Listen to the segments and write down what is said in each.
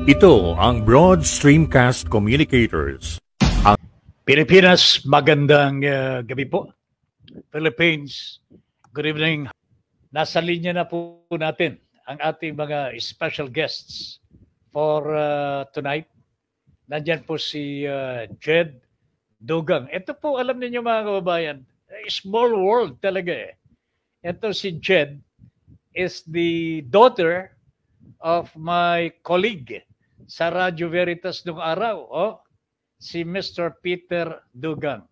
Ito ang Broad Streamcast Communicators. Pilipinas, magandang gabi po. Philippines, good evening. Nasa linya na po natin ang ating mga special guests for tonight. Nandyan po si Jed Dugang. Ito po, alam niyo mga kababayan, small world talaga eh. Ito si Jed is the daughter of my colleague sa Radyo Veritas nung araw, si Mr. Peter Dugang.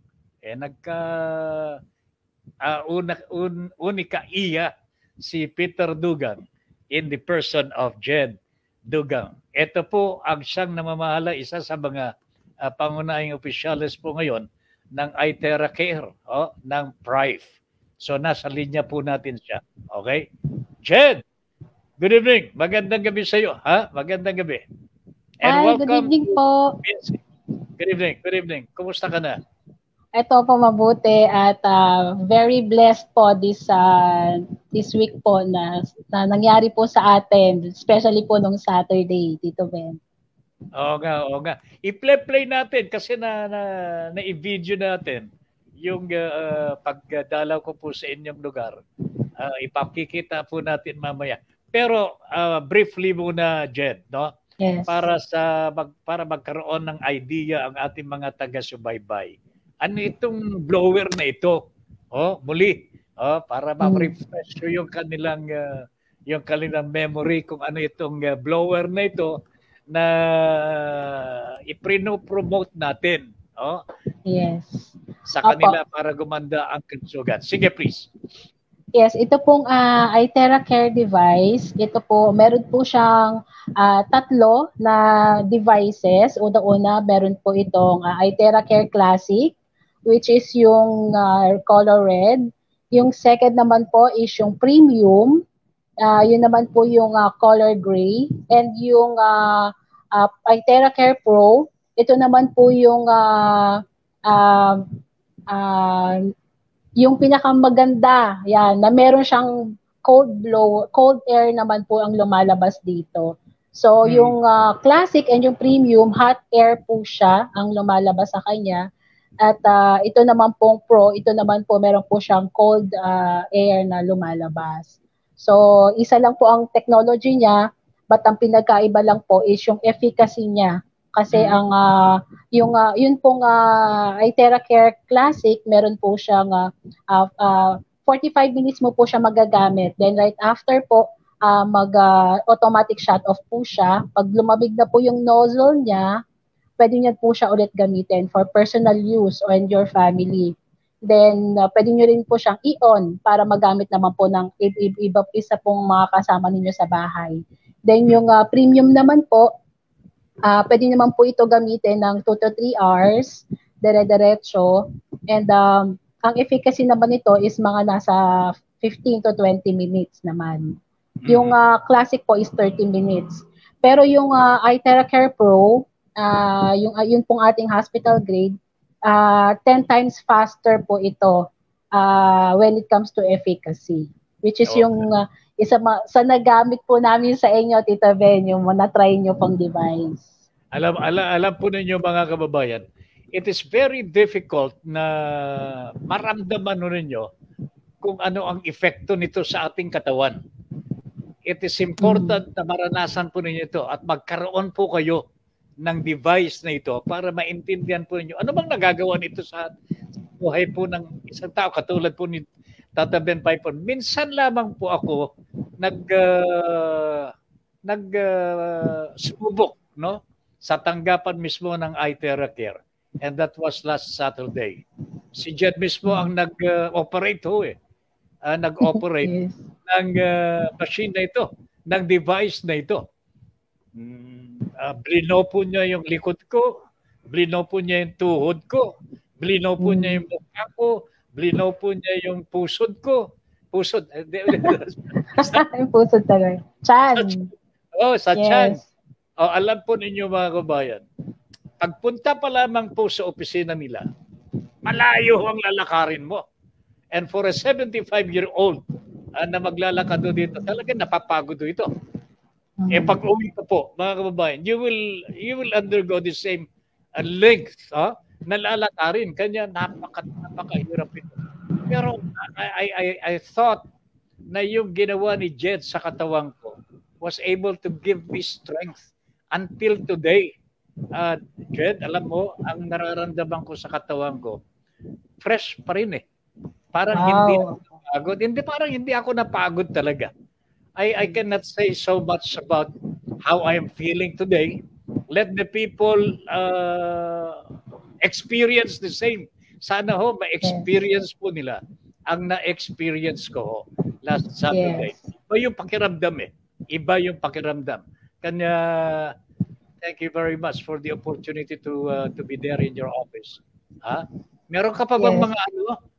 Unika iya si Peter Dugang in the person of Jed Dugang. Ito po ang siyang namamahala, isa sa mga pangunahing opisyales po ngayon ng iTerra Care, ng PRIFE. So nasa linya po natin siya. Okay? Jed, good evening. Magandang gabi sa iyo, ha? Magandang gabi. And hi, welcome. good evening po. Good evening, good evening. Kumusta ka na? Ito po mabuti at very blessed po this week po na nangyari po sa atin, especially po nung Saturday, Tito Ben. Oo nga. I-play natin kasi na-i-video natin yung pagdalaw ko po sa inyong lugar. Ipakikita po natin mamaya. Pero briefly muna, Jed, no? Yes. Para magkaroon ng idea ang ating mga taga-subaybay. Ano itong blower na ito? Muli, para ma-refresh yung kanilang memory kung ano itong blower na ito na i-promote natin. Yes. Sa kanila para gumanda ang kalusugan. Sige, please. Yes, ito pong iTerra Care device, ito po, meron po siyang tatlo na devices. Una, meron po itong iTerra Care Classic, which is yung color red. Yung second naman po is yung premium. Yun naman po yung color gray. And yung iTerra Care Pro, ito naman po yung yung pinakamaganda, yan, na meron siyang cold air naman po ang lumalabas dito. So, yung classic and yung premium, hot air po siya ang lumalabas sa kanya. At ito naman pong pro, ito naman po meron po siyang cold air na lumalabas. So, isa lang po ang technology niya, but ang pinagkaiba lang po is yung efficacy niya. Kasi yun pong iTerra Care Classic, meron po siyang 45 minutes mo po siya magagamit. Then right after po, automatic shut off po siya. Pag lumabig na po yung nozzle niya, pwede niyo po siya ulit gamitin for personal use or in your family. Then pwede niyo rin po siyang i-on para magamit naman po ng isa pong mga kasama ninyo sa bahay. Then yung premium naman po, pwede naman po ito gamitin ng 2 to 3 hours, dire-diretso. And ang efficacy naman nito is mga nasa 15 to 20 minutes naman. Yung classic po is 30 minutes. Pero yung iTerra Care Pro, yung pong ating hospital grade, 10 times faster po ito when it comes to efficacy. Which is yung isa sa nagamit po namin sa inyo, Tita Ben, yung na-try nyo pang device. Alam po ninyo mga kababayan, it is very difficult na maramdaman ninyo kung ano ang epekto nito sa ating katawan. It is important na maranasan po ninyo ito at magkaroon po kayo ng device na ito para maintindihan po ninyo ano bang nagagawa nito sa buhay po ng isang tao katulad po ni Tata Ben Paipon. Minsan lamang po ako sumubok, no? Sa tanggapan mismo ng iTerra Care. And that was last Saturday. Si Jed mismo ang nag-operate nag-operate ng machine na ito, ng device na ito. Blinopo niya yung likod ko, blinopo niya yung tuhod ko, blinopo niya yung mukha ko, blinopo niya yung pusod ko. Pusod. Yung pusod talaga. Chan. Sa chan. Alam po ninyo mga kabayan, pagpunta pa lamang po sa opisina nila, malayo ang lalakarin mo. And for a 75-year-old na maglalakad dito, talagang napapagod ito. Pag uwi ko po, mga kababayan, you will undergo the same length na lalakarin. Kanya napakahirap ito. Pero I thought na yung ginawa ni Jed sa katawan ko was able to give me strength until today. Jed, alam mo, ang nararamdaman ko sa katawan ko, fresh pa rin eh. Parang hindi ako napagod. Parang hindi ako napagod talaga. I cannot say so much about how I am feeling today. Let the people experience the same. Sana ho, ma-experience po nila ang na-experience ko ho last Saturday. Iba yung pakiramdam eh. Iba yung pakiramdam. Kanya, thank you very much for the opportunity to be there in your office. Meron ka pa bang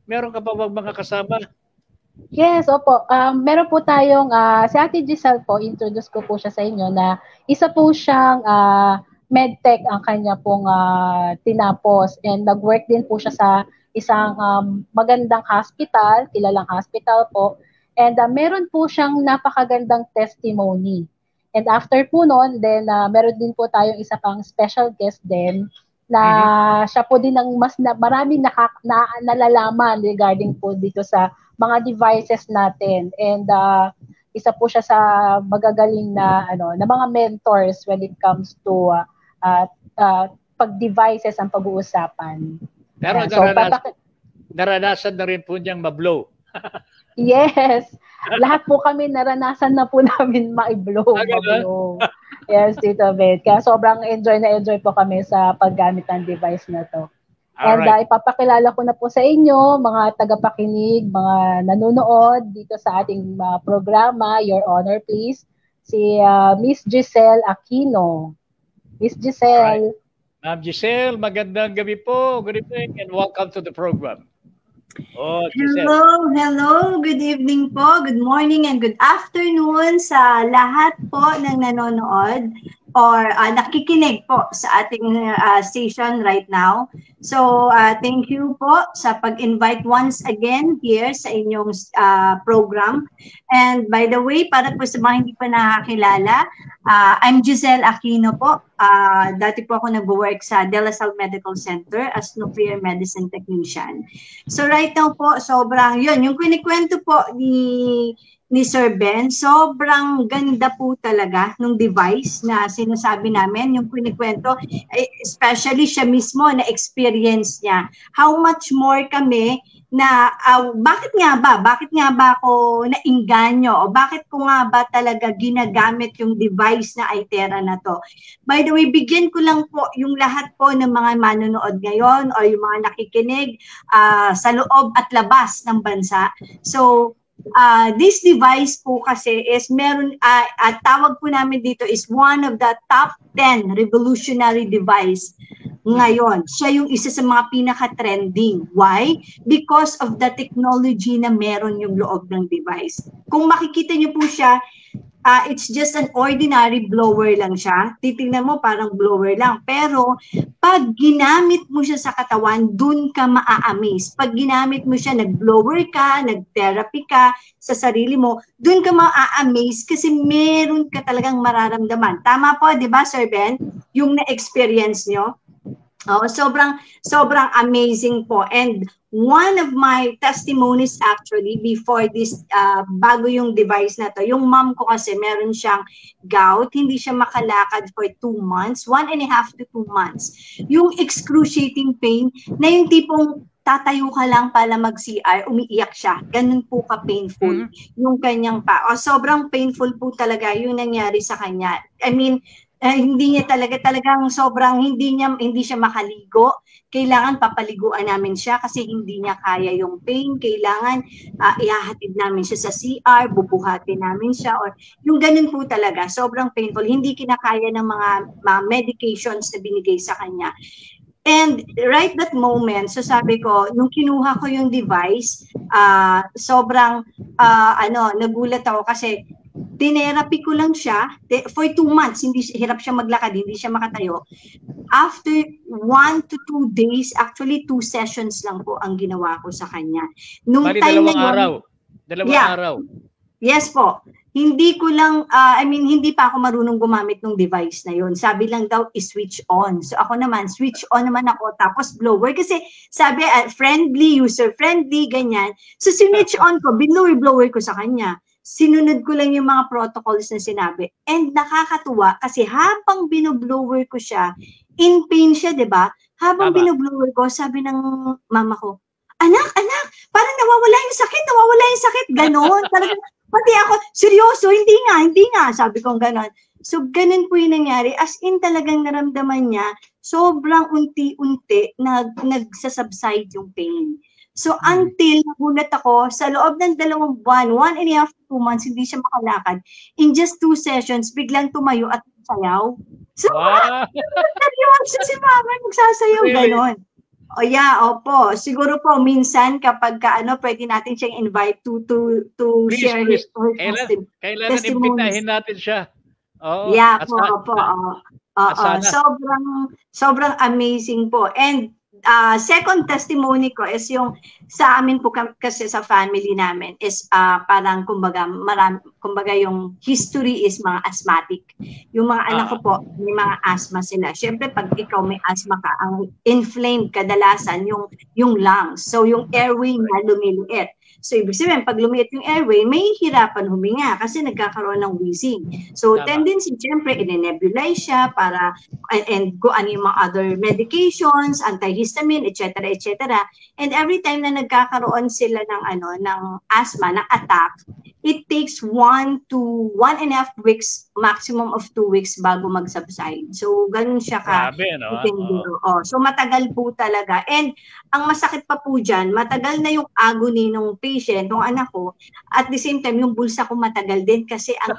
meron ka pa bang mga kasama? Yes, opo. Meron po tayong, si Ate Giselle po, introduce ko po siya sa inyo na isa po siyang medtech ang kanya pong tinapos. And nag-work din po siya sa isang magandang hospital, kilalang hospital po. And meron po siyang napakagandang testimony. And after po noon, then meron din po tayong isa pang special guest din na siya po din ang maraming nalalaman regarding po dito sa mga devices natin. And isa po siya sa magagaling na na mga mentors when it comes to pag-devices ang pag-uusapan. Pero naranasan na rin po niyang mablow. Yes. Lahat po kami naranasan na po namin ma-blow. Yes, Tito Bet. Kaya sobrang enjoy po kami sa paggamit ng device na to. And ipapakilala ko na po sa inyo, mga tagapakinig, mga nanonood dito sa ating programa, Your Honor, please, si Miss Giselle Aquino. Miss Giselle. Ma'am Giselle, magandang gabi po. Good evening and welcome to the program. Hello. Good evening po. Good morning and good afternoon sa lahat po ng nanonood or nakikinig po sa ating station right now. So, thank you po sa pag-invite once again here sa inyong program. And by the way, para po sa mga hindi pa nakakilala, I'm Giselle Aquino po. Dati po ako nag-work sa De La Salle Medical Center as nuclear medicine technician. So right now po, sobrang yung kinikwento po ni Sir Ben, sobrang ganda po talaga ng device na sinasabi namin, yung kinikwento, especially siya mismo na experience niya. How much more kami na bakit nga ba ako nainganyo o bakit ko nga ba talaga ginagamit yung device na iTera na to. By the way, bigyan ko lang po yung lahat po ng mga manonood ngayon o yung mga nakikinig sa loob at labas ng bansa. So, this device po kasi is meron, at tawag po namin dito is one of the top 10 revolutionary device ngayon. Siya yung isa sa mga pinaka-trending. Why? Because of the technology na meron yung loob ng device. Kung makikita niyo po siya, it's just an ordinary blower lang siya. Titingnan mo parang blower lang. Pero pag ginamit mo siya sa katawan, dun ka maa-amaze. Pag ginamit mo siya, nag-blower ka, nag-therapy ka sa sarili mo, dun ka maa-amaze kasi meron ka talagang mararamdaman. Tama po, di ba, Sir Ben? Yung na-experience nyo? Sobrang amazing po. And one of my testimonies actually before this, bago yung device na to, yung mom ko kasi meron siyang gout, hindi siya makalakad for 2 months, 1.5 to 2 months. Yung excruciating pain na yung tipong tatayo ka lang para mag-CR, umiiyak siya. Ganun po ka-painful yung kanyang pa. Sobrang painful po talaga yung nangyari sa kanya. I mean, hindi niya talagang sobrang hindi siya makaligo. Kailangan papaliguan namin siya kasi hindi niya kaya yung pain. Kailangan ihahatid namin siya sa CR, bubuhatin namin siya or yung ganun po talaga. Sobrang painful. Hindi kinakaya ng mga medications na binigay sa kanya. And right that moment, so sabi ko, nung kinuha ko yung device, sobrang nagulat ako kasi tinerapi ko lang siya for 2 months, hirap siya maglakad, hindi siya makatayo. After 1 to 2 days, actually 2 sessions lang po ang ginawa ko sa kanya. Nung Bali, time dalawang araw. Yes po. Hindi ko lang, hindi pa ako marunong gumamit ng device na yun. Sabi lang daw, i-switch on. So ako naman, switch on naman ako, tapos blower. Kasi sabi, friendly, user-friendly, ganyan. So switch on ko, blower ko sa kanya. Sinunod ko lang yung mga protocols na sinabi. And nakakatuwa, kasi habang binoblower ko siya, in pain siya, di ba? Habang binoblower ko, sabi ng mama ko, anak, parang nawawala yung sakit, ganon. Talagang, pati ako, seryoso, hindi nga, sabi ko gano'n. So, ganun po yung nangyari. As in, talagang naramdaman niya, sobrang unti-unti nagsasubside yung pain. So, until nagulat ako, sa loob ng 2 buwan, 1.5 to 2 months, hindi siya makalakad. In just 2 sessions, biglang tumayo at sayaw. So, seryoso si mama, nagsasayaw, gano'n. O opo. Siguro po minsan kapag pwede natin siyang invite to please, share his testimony. Kailangan imbitahin natin siya. Oo. Yeah, po. Sobrang amazing po. And second testimony ko is yung sa amin po kasi sa family namin is parang kumbaga yung history is mga asthmatic. Yung mga anak ko po, may mga asthma sila. Siyempre pag ikaw may asthma ka, ang inflamed kadalasan yung lungs. So yung airway na lumiliit. So, ibig sabihin, pag lumiit yung airway, may hirapan huminga kasi nagkakaroon ng wheezing. So, tendency, siyempre, in-nebulize siya para, and go ano yung mga other medications, antihistamine, etc., etc. And every time na nagkakaroon sila ng asthma, ng attack, it takes 1 to 1.5 weeks, maximum of 2 weeks bago mag-subside. So, ganun siya ka. Grabe, no? So, matagal po talaga. And, ang masakit pa po dyan, matagal na yung agony ng patient, ng anak ko. At the same time, yung bulsa ko matagal din kasi ang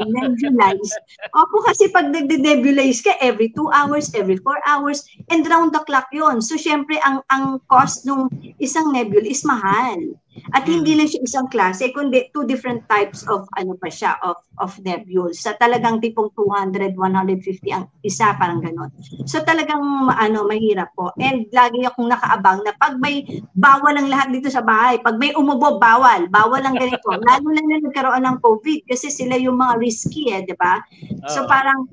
nebulize. Opo, kasi pag nag-nebulize ka, every 2 hours, every 4 hours, and round the clock yon. So, syempre, ang cost ng isang nebule is mahal. At hindi lang siya isang klase, kundi 2 different types of of nebules. Sa talagang tipong 200, 150 ang isa, parang gano'n. So talagang mahirap po. And lagi akong nakaabang na pag may bawal ang lahat dito sa bahay, pag may umubo, bawal ang ganito. Lalo na nagkaroon ng COVID kasi sila yung mga risky di ba? So parang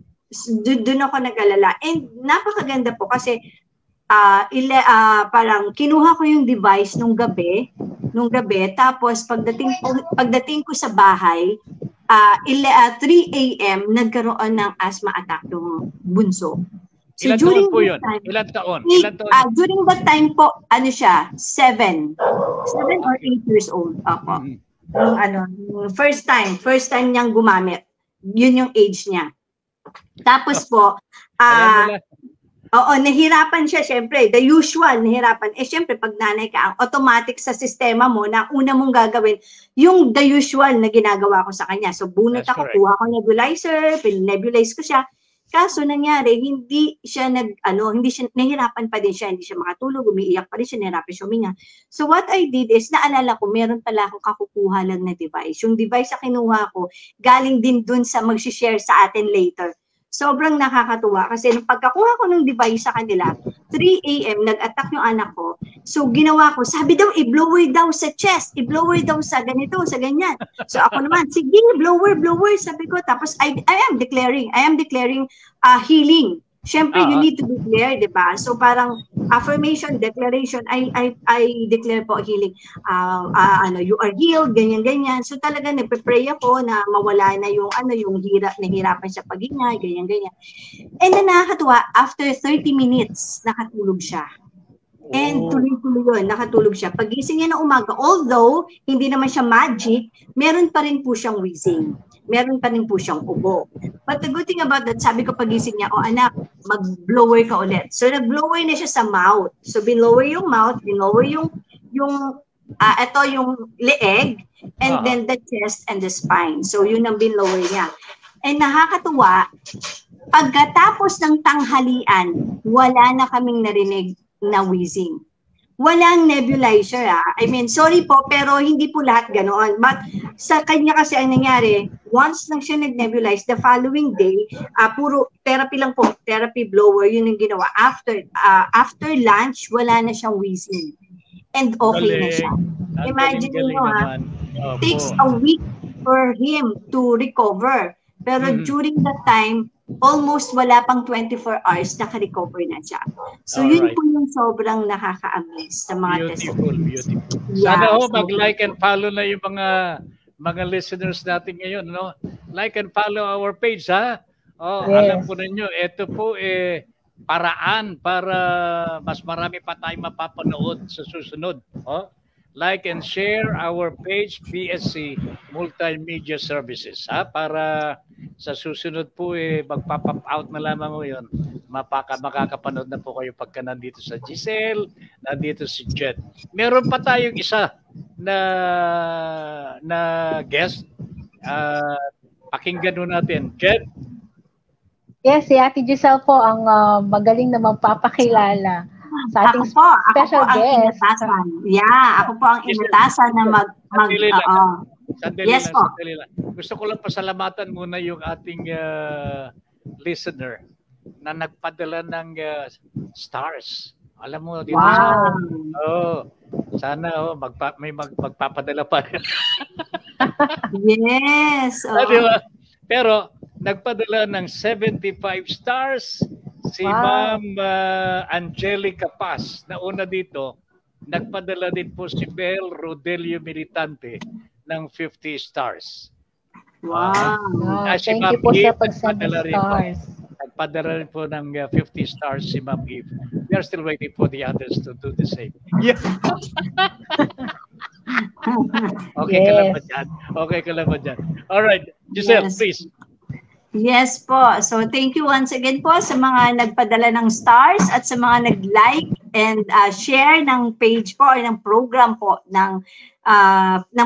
doon ako nag-alala. And napakaganda po kasi parang kinuha ko yung device nung gabi, tapos pagdating ko sa bahay, 3 a.m. nagkaroon ng asthma attack ng bunso. So during po yun? Ilan taon? During that time po, 7 or 8 years old ako. First time niyang gumamit. Yun yung age niya. Tapos po, nahirapan siya, syempre. The usual, nahirapan. Syempre, pag nanay ka, ang automatic sa sistema mo na una mong gagawin, yung the usual na ginagawa ko sa kanya. So, bunot ako, kuha ko nebulizer, pin-nebulize ko siya. Kaso, nangyari, hindi siya nahirapan pa din siya, hindi siya makatulog, umiiyak pa rin siya, nahirapan siya huminga. So, what I did is, naalala ko, meron pala akong kakukuha lang na device. Yung device na kinuha ko, galing din dun sa mag-share sa atin later. Sobrang nakakatuwa kasi nung pagkakuha ko ng device sa kanila, 3 a.m. nag-attack yung anak ko. So ginawa ko, sabi daw, i-blower daw sa chest, i-blower daw sa ganito, sa ganyan. So ako naman, sige, blower, sabi ko. Tapos I am declaring healing. Syempre, you need to declare, di ba? So parang affirmation, declaration, I declare po healing. You are healed, ganyan. So talaga nagpe-pray ako na mawala na yung nahirapan siya paghinga, ganyan. And then nakakatuwa, after 30 minutes, nakatulog siya. And tuloy-tuloy yun, nakatulog siya. Pagising niya ng umaga, although hindi naman siya magic, meron pa rin po siyang wheezing. Meron pa rin po siyang ubo. But the good thing about that, sabi ko pagising niya, anak, mag-blower ka ulit. So nag-blower na siya sa mouth. So binlower yung mouth, binlower yung leeg, and then the chest and the spine. So yun ang binlower niya. And nakakatuwa, pagkatapos ng tanghalian, wala na kaming narinig na wheezing. Walang nebulizer sorry po, pero hindi po lahat ganoon. But sa kanya kasi ang nangyari, once lang siya nag-nebulize, the following day, puro therapy lang po, therapy blower, yun yung ginawa. After lunch, wala na siyang wheezing. And okay na siya. Imagine nyo takes a week for him to recover. Pero during that time, almost wala pang 24 hours, naka-recover na siya. So yun po yung sobrang nakaka-amaze sa mga beautiful. Yeah, Sana mag-like and follow na yung mga listeners natin ngayon, no? Like and follow our page, ha? Alam po ninyo, ito po paraan para mas marami pa tayong mapapanood sa susunod. Like and share our page, PSC Multimedia Services, ha? Para sa susunod po magpa-pop out na lamang mo yun. Makakapanood na po kayo pagka nandito sa Giselle, nandito si Jed. Meron pa tayong isa na guest. Pakinggan nun natin. Jed? Yes, si Ate Giselle po ang magaling na magpapakilala sa ating special guest. Ako po ang inatasan na Sandali lang. Gusto ko lang pasalamatan muna yung ating listener na nagpadala ng stars. Alam mo, dito sana may magpapadala pa. Yes. Diba? Pero nagpadala ng 75 stars si Ma'am Angelica Paz. Nauna dito, nagpadala din po si Bel Rodelio Militante ng 50 stars. Wow. Thank you po sa pagsend ng stars. Nagpadala rin po ng 50 stars si Ma'am Eve. We are still waiting for the others to do the same. Yeah. Okay ka lang ba dyan? All right. Giselle, please. Yes po. So thank you once again po sa mga nagpadala ng stars at sa mga nag-like and share ng page po or ng program po ng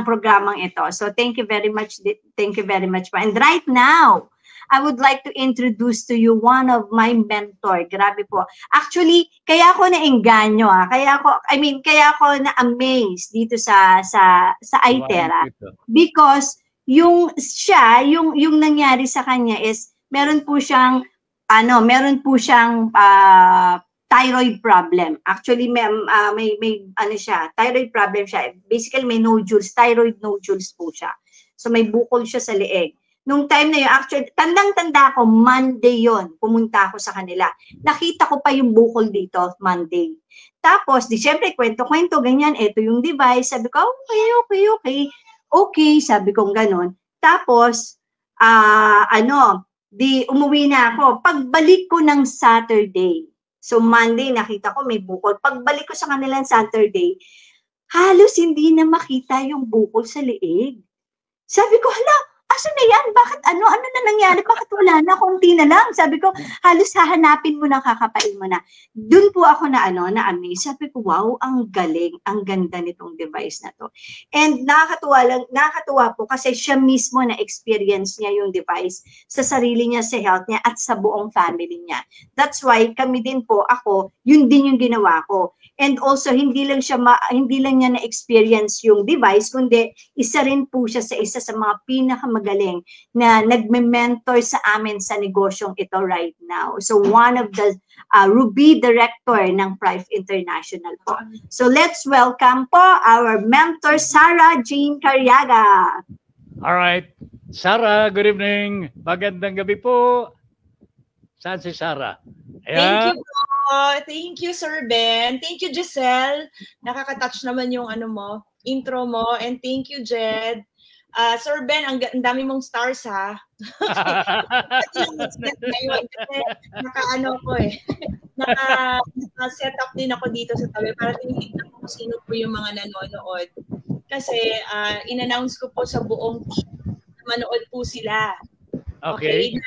programang ito. So thank you very much. Thank you very much po. And right now, I would like to introduce to you one of my mentor. Grabe po. Actually, kaya ako na-engganyo Kaya ako na-amaze dito sa iTerra because yung nangyari sa kanya is meron po siyang thyroid problem. Actually may thyroid problem siya. Basically may nodules, thyroid nodules po siya. So may bukol siya sa leeg. Nung time na yun, actually, tandang-tanda ko, Monday yon, pumunta ako sa kanila. Nakita ko pa yung bukol dito, Monday. Tapos, siyempre, kwento-kwento, ganyan, ito yung device. Sabi ko, okay, sabi kong ganun. Tapos, umuwi na ako. Pagbalik ko ng Saturday, so Monday, nakita ko may bukol. Pagbalik ko sa kanilang Saturday, halos hindi na makita yung bukol sa leeg. Sabi ko, hala, asan na yan? Bakit ano na nangyari? Bakit wala na? Kunti na lang. Sabi ko, halos hahanapin mo na, kakapain mo na. Doon po ako na-amaze. Sabi ko, wow, ang galing, ang ganda nitong device na to. And nakakatuwa po kasi siya mismo na-experience niya yung device sa sarili niya, sa health niya, at sa buong family niya. That's why kami din po, ako, yun din yung ginawa ko. And also, hindi lang niya na-experience yung device, kundi isa rin po siya sa isa sa mga pinakamagaling na nagme-mentor sa amin sa negosyong ito right now. So, one of the Ruby Director ng Prive International po. So, let's welcome po our mentor, Sarah Jane Cariaga. All right. Sarah, good evening. Magandang gabi po. Saan si Sarah? Ayan. Thank you po. Thank you, Sir Ben. Thank you, Giselle. Nakaka-touch naman yung intro mo. And thank you, Jed. Sir Ben, ang dami mong stars, ha? Naka-set up din ako dito sa tabi para tinitignan ko sino po yung mga nanonood. Kasi in-announce ko po sa buong team na manood po sila. Okay?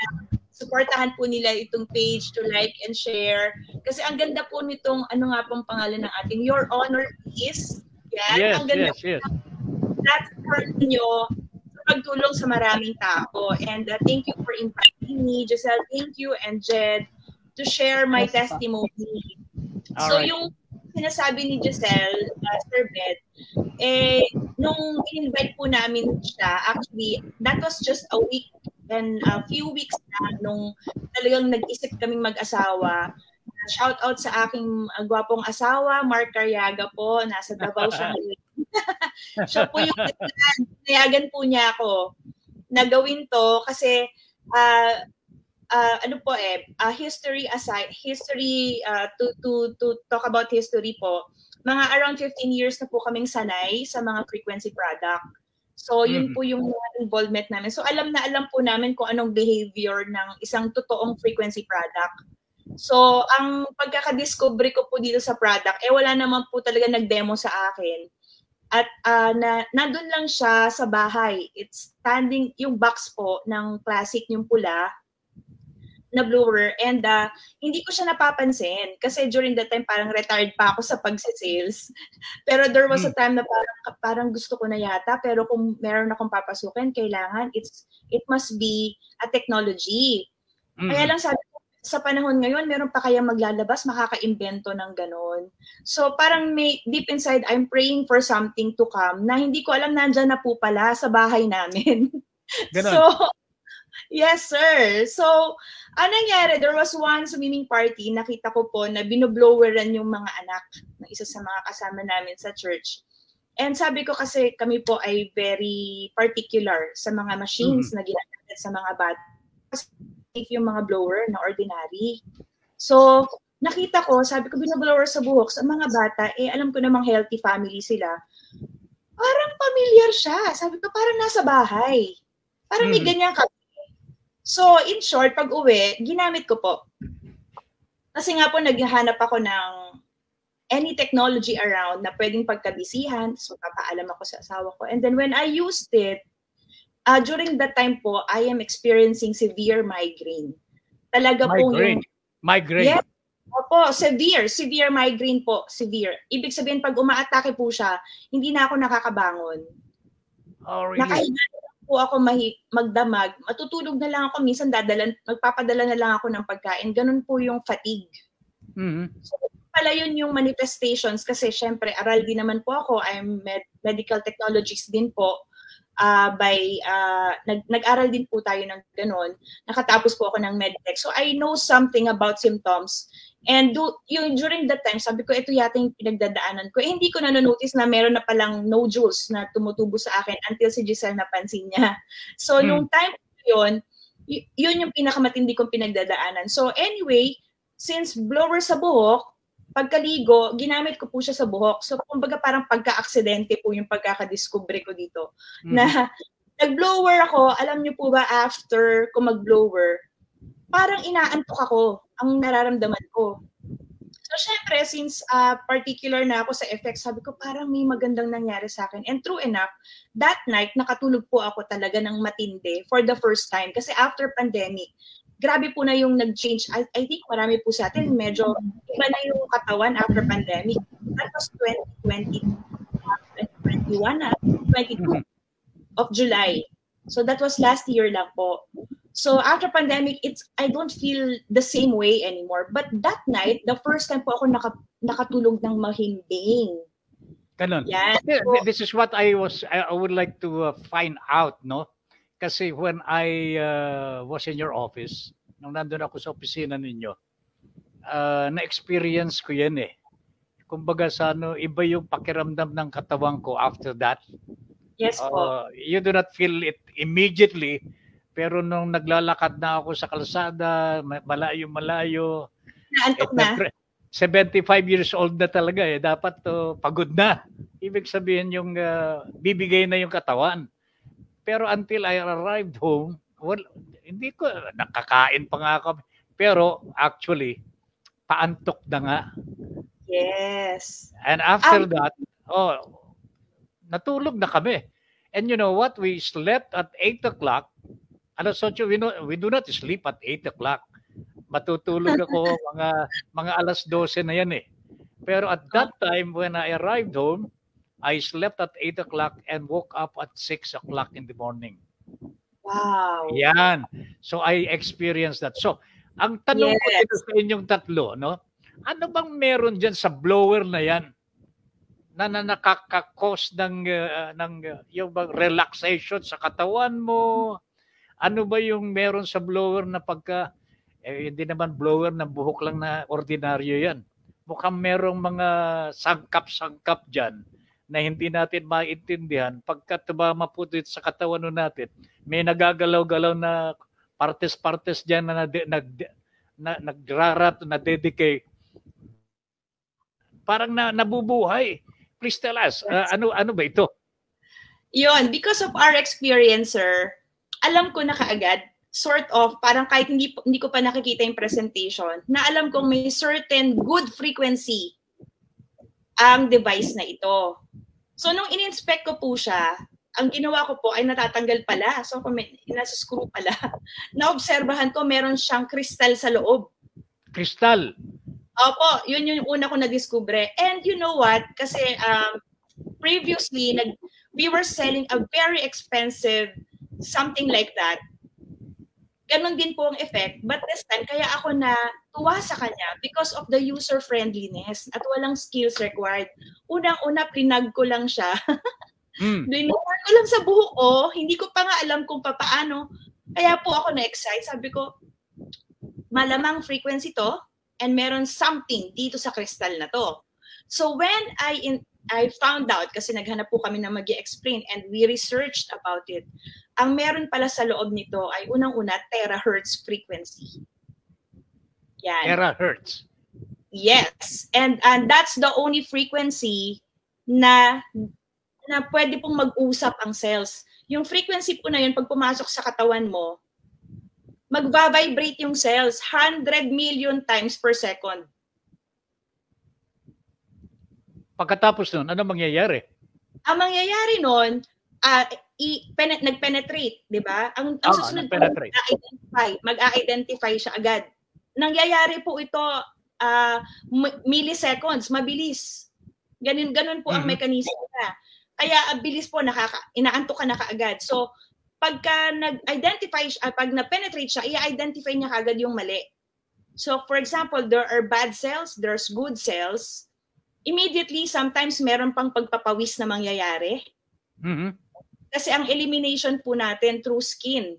Supportahan po nila itong page to like and share. Kasi ang ganda po nitong, pong pangalan ng ating Your Honor Is. Yan. Yes, ang ganda yes. platform niyo sa pagtulong sa maraming tao. And thank you for inviting me, Giselle. Thank you, and Jed, to share my testimony. So yung sinasabi ni Giselle, Sir Ben, nung in-invite po namin siya, actually, that was just a week and a few weeks na nung talagang nag-isip kaming mag-asawa. Shout out sa aking gwapong asawa, Mark Cariaga po, nasa Davao siya ngayon. Siya po yung nayagan po niya ako na gawin to kasi ano po history aside, to talk about history po, mga around 15 years na po kaming sanay sa mga frequency product. So, yun po yung involvement namin. So, alam na alam po namin kung anong behavior ng isang totoong frequency product. So, ang pagkakadiscovery ko po dito sa product, wala naman po talaga nag-demo sa akin. At nandun lang siya sa bahay. It's standing, yung box po ng classic, yung pula, na blower, and hindi ko siya napapansin kasi during that time parang retired pa ako sa pagse-sales. Pero there was a time na parang gusto ko na yata, pero kung meron akong papasukin, kailangan it must be a technology. Kaya lang sabi ko, sa panahon ngayon, meron pa kaya maglalabas, makaka-invento ng ganon. So parang may deep inside, I'm praying for something to come na hindi ko alam nandyan na po pala sa bahay namin. Ganon. So, yes, sir. So, anong nangyari? There was one swimming party, nakita ko po na binobloweran yung mga anak ng isa sa mga kasama namin sa church. And sabi ko kasi kami po ay very particular sa mga machines na ginagamit sa mga bata. Kasi yung mga blower na ordinary. So, nakita ko, sabi ko binoblower sa buhok sa mga bata, alam ko namang healthy family sila. Parang familiar siya. Sabi ko, parang nasa bahay. Parang may ganyan ka. So, in short, pag uwi, ginamit ko po. Kasi nga po, naghahanap ako ng any technology around na pwedeng pagkabisihan. So, papaalam ako sa asawa ko. And then when I used it, during that time po, I am experiencing severe migraine. Talaga po yung... Migraine? Yes. Opo, severe migraine po. Severe. Ibig sabihin, pag umaatake po siya, hindi na ako nakakabangon. Oh, really? Nakahiga po ako magdamag, matutulog na lang ako, minsan magpapadala na lang ako ng pagkain. Ganun po yung fatigue. So, pala yun yung manifestations kasi syempre, aral din naman po ako. I'm medical technologist din po. Nag-aral din po tayo ng ganun. Nakatapos po ako ng medtech. So, I know something about symptoms. And during that time, sabi ko, ito yata yung pinagdadaanan ko. Hindi ko na-notice na meron na palang nodules na tumutubo sa akin until si Giselle napansin niya. So, nung time yun yung pinakamatindi kong pinagdadaanan. So, anyway, since blower sa buhok, pagkaligo, ginamit ko po siya sa buhok. So, kumbaga parang pagka-aksidente po yung pagkakadiscovery ko dito. Na nag-blower ako, alam niyo po ba, after ko mag-blower, parang inaantok ako ang nararamdaman ko. So, syempre, since particular na ako sa effects, sabi ko, parang may magandang nangyari sa akin. And true enough, that night, nakatulog po ako talaga ng matindi for the first time. Kasi after pandemic, grabe po na yung nag-change. I think marami po sa atin, medyo iba na yung katawan after pandemic. That was 2020, 2021, 22 of July. So that was last year lang po. So after pandemic, I don't feel the same way anymore. But that night, the first time po ako nakatulog ng mahimbing. Ganon. Yeah. So, this is what I would like to find out, no? Kasi when I was in your office, nung nandun ako sa opisina ninyo, na-experience ko yan eh. Kumbaga iba yung pakiramdam ng katawan ko after that. Yes po. You do not feel it immediately, pero nung naglalakad na ako sa kalsada, malayo-malayo, naantok na. 75 years old na talaga eh. Dapat pagod na. Ibig sabihin yung bibigay na yung katawan. Pero until I arrived home, hindi ko, nakakain pa nga ako. Pero actually, paantok na nga. Yes. And after that, natulog na kami. And you know what? We slept at 8 o'clock. Alas 8, we do not sleep at 8 o'clock. Matutulog ako mga alas 12 na yan eh. Pero at that time, when I arrived home, I slept at 8 o'clock and woke up at 6 o'clock in the morning. Wow. Yan. So I experienced that. So, ang tanong ko dito sa inyong tatlo, no? Ano bang meron dyan sa blower na yan na nakaka-cause ng yung relaxation sa katawan mo? Ano ba yung meron sa blower na pagka, hindi naman blower na buhok lang na ordinaryo yan. Mukhang merong mga sangkap-sangkap dyan na hindi natin maintindihan pagkat maputit sa katawan natin, may nagagalaw-galaw na partes-partes diyan na nagrarat, na dedicate. Parang nabubuhay. Please tell us, ano ba ito? Yun, because of our experience, sir, alam ko na kaagad, sort of, parang kahit hindi ko pa nakikita yung presentation, na alam kong may certain good frequency ang device na ito. So, nung in-inspect ko po siya, ang ginawa ko po ay natatanggal pala. So, nasa screw pala. Naobserbahan ko, meron siyang crystal sa loob. Crystal? Opo, yun yung una ko na-discover. And you know what? Kasi previously, we were selling a very expensive something like that. Ganon din po ang effect. But this time, kaya ako na tuwa sa kanya because of the user-friendliness at walang skills required. Unang-una, plinag ko lang siya. Dinuhan ko lang sa buhok ko. Hindi ko pa nga alam kung paano. Kaya po ako na-excite. Sabi ko, malamang frequency to and meron something dito sa crystal na to. So when I found out, kasi naghanap po kami na mag-i-explain and we researched about it, ang meron pala sa loob nito ay unang-una, terahertz frequency. Yan. Terahertz? Yes. And that's the only frequency na pwede pong mag-usap ang cells. Yung frequency po na yun, pag pumasok sa katawan mo, magva-vibrate yung cells 100 million times per second. Pagkatapos nun, ano mangyayari? Ang mangyayari nun, nag-penetrate, di ba? Ang susunod po, mag-identify siya agad. Nangyayari po ito milliseconds, mabilis. Ganun po ang mechanism na. Kaya bilis po, inaantok ka na kaagad. So, pagka nag-identify siya, pag na-penetrate siya, i-identify niya kaagad yung mali. So, for example, there are bad cells, there's good cells. Immediately, sometimes meron pang pagpapawis na mangyayari. Kasi ang elimination po natin through skin.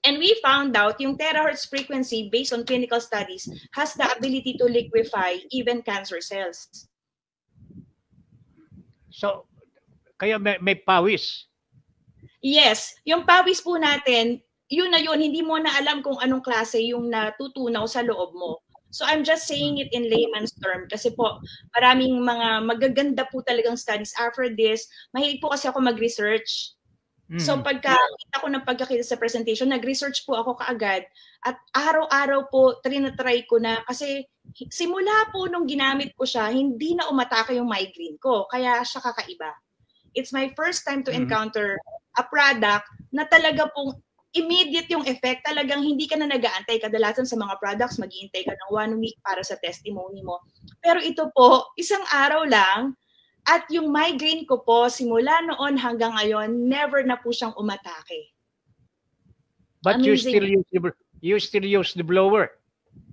And we found out yung terahertz frequency based on clinical studies has the ability to liquefy even cancer cells. So, kaya may pawis. Yes, yung pawis po natin, yun na yun, hindi mo na alam kung anong klase yung natutunaw sa loob mo. So I'm just saying it in layman's term kasi po maraming mga magaganda po talagang studies after this. Mahilig po kasi ako mag-research. So pagkakita ko ng pagkakita sa presentation, nag-research po ako kaagad at araw-araw po trinatry ko na kasi simula po nung ginamit ko siya, hindi na umatake yung migraine ko. Kaya siya kakaiba. It's my first time to encounter a product na talaga pong immediate yung effect. Talagang hindi ka na nag-aantay. Kadalasan sa mga products, mag-iintay ka ng 1 week para sa testimony mo. Pero ito po, isang araw lang at yung migraine ko po, simula noon hanggang ngayon, never na po siyang umatake. But amazing. you still use the blower?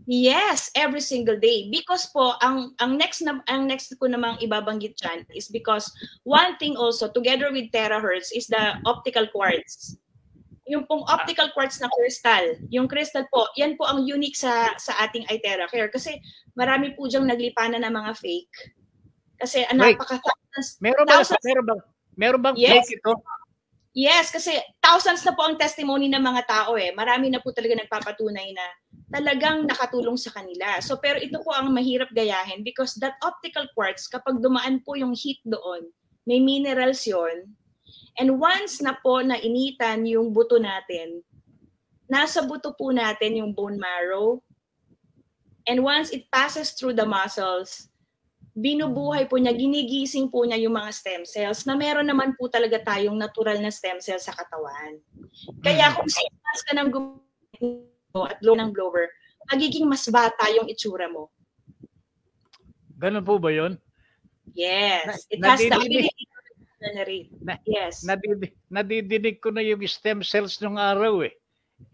Yes, every single day. Because po, ang next ko namang ibabanggit dyan is because one thing also, together with terahertz, is the optical quartz. Yung pong optical quartz na crystal, yung crystal po, yan po ang unique sa ating iTera Care. Kasi marami po dyang naglipanan ng mga fake. Kasi meron bang yes. Fake ito? Yes, kasi thousands na po ang testimony ng mga tao eh. Marami na po talaga nagpapatunay na talagang nakatulong sa kanila. So pero ito po ang mahirap gayahin because that optical quartz, kapag dumaan po yung heat doon, may minerals yon. And once na po nainitan yung buto natin, nasa buto po natin yung bone marrow. And once it passes through the muscles, binubuhay po niya, ginigising po niya yung mga stem cells na meron naman po talaga tayong natural na stem cells sa katawan. Kaya kung sinas ka ng at blow ng blower, magiging mas bata yung itsura mo. Ganun po ba yun? Yes. It has the ability to regenerate. Yes. Nadidinig ko na yung stem cells nung araw eh.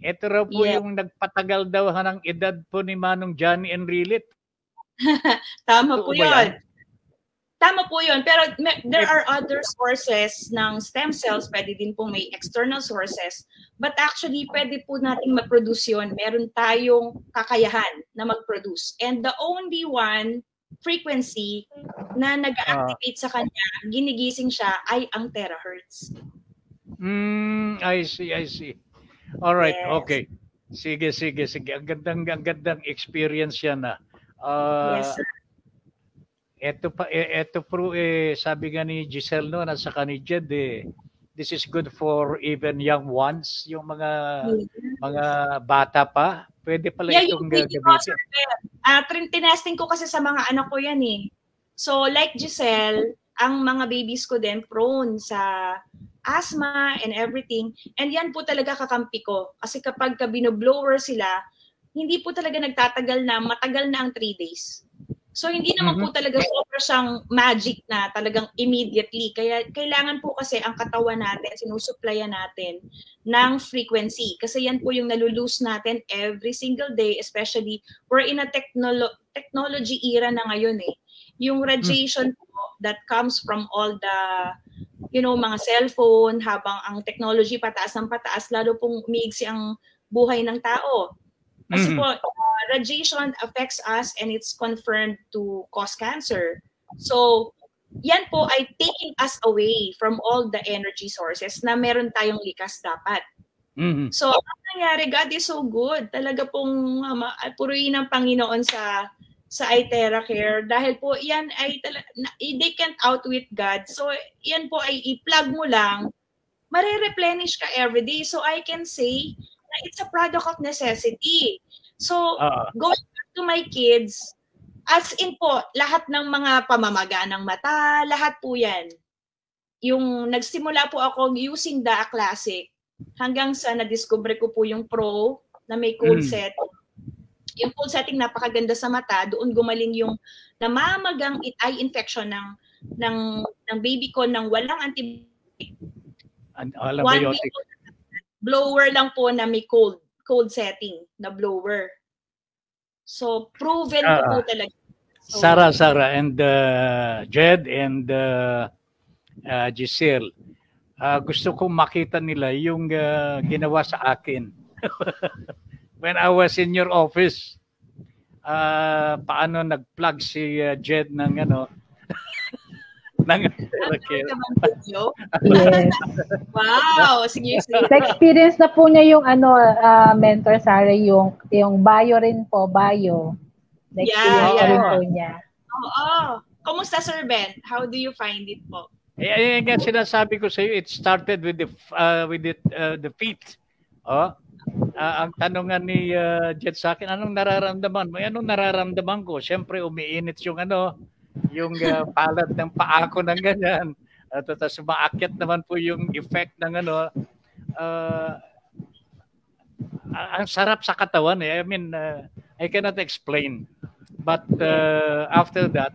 Ito raw po yung nagpatagal daw ng edad po ni Manong Johnny Enrilit. Tama po yun. Tama po yun. Pero there are other sources ng stem cells. Pwede din po may external sources. But actually, pwede po natin mag-produce yun. Meron tayong kakayahan na mag-produce. And the only one frequency na nag-activate sa kanya, ginigising siya, ay ang terahertz. I see. All right, Yes. okay. Sige. Ang gandang experience yan na. Yes, sir. Ito sabi nga ni Giselle no, at saka ni Jed, this is good for even young ones, yung mga bata pa. Pwede pala itong gamitin. Tinesting ko kasi sa mga anak ko yan eh. So like Giselle, ang mga babies ko din prone sa asthma and everything. And yan po talaga kakampi ko. Kasi kapag binoblower sila, hindi po talaga nagtatagal na, matagal na ang 3 days. So hindi naman po talaga super siyang magic na talagang immediately. Kaya kailangan po kasi ang katawan natin, sinusupplyan natin ng frequency. Kasi yan po yung nalulose natin every single day, especially we're in a technology era na ngayon eh. Yung radiation po that comes from all the mga cellphone, habang ang technology pataas ng pataas, lalo pong umiigsi ang buhay ng tao. Kasi po, radiation affects us and it's confirmed to cause cancer. So, yan po ay taking us away from all the energy sources na meron tayong likas dapat. So, ang nangyari, God is so good. Talaga pong purihin ng Panginoon sa iTera Care dahil po yan ay they can't outwit God. So, yan po ay i-plug mo lang, mare-replenish ka everyday. So, I can say na it's a product of necessity. So, going back to my kids, as in po, lahat ng mga pamamaga ng mata, lahat po yan. Yung nagsimula po ako using the Classic hanggang sa na-discover ko po yung Pro na may cold setting. Yung cold setting napakaganda sa mata, doon gumaling yung namamagang eye infection ng baby ko nang walang antibiotic. Blower lang po na may cold setting na blower. So, proven po talaga. So, Sarah, and Jed and Giselle, gusto kong makita nila yung ginawa sa akin. When I was in your office, paano nag-plug si Jed ng Yes. Wow, sige. Na-experience na po niya yung mentor Sarah, yung bio rin po, bio. Na-experience rin po niya. Oo. Kumusta, Sir Ben? How do you find it po? Nga sinasabi ko sa iyo, it started with the feet. Ang tanongan ni Jed sa akin, anong nararamdaman mo? Anong nararamdaman ko? Siyempre, umiinit yung palad ng paa ko ng ganyan. Tapos maakyat naman po yung effect ng ang sarap sa katawan eh. I mean, I cannot explain. But after that,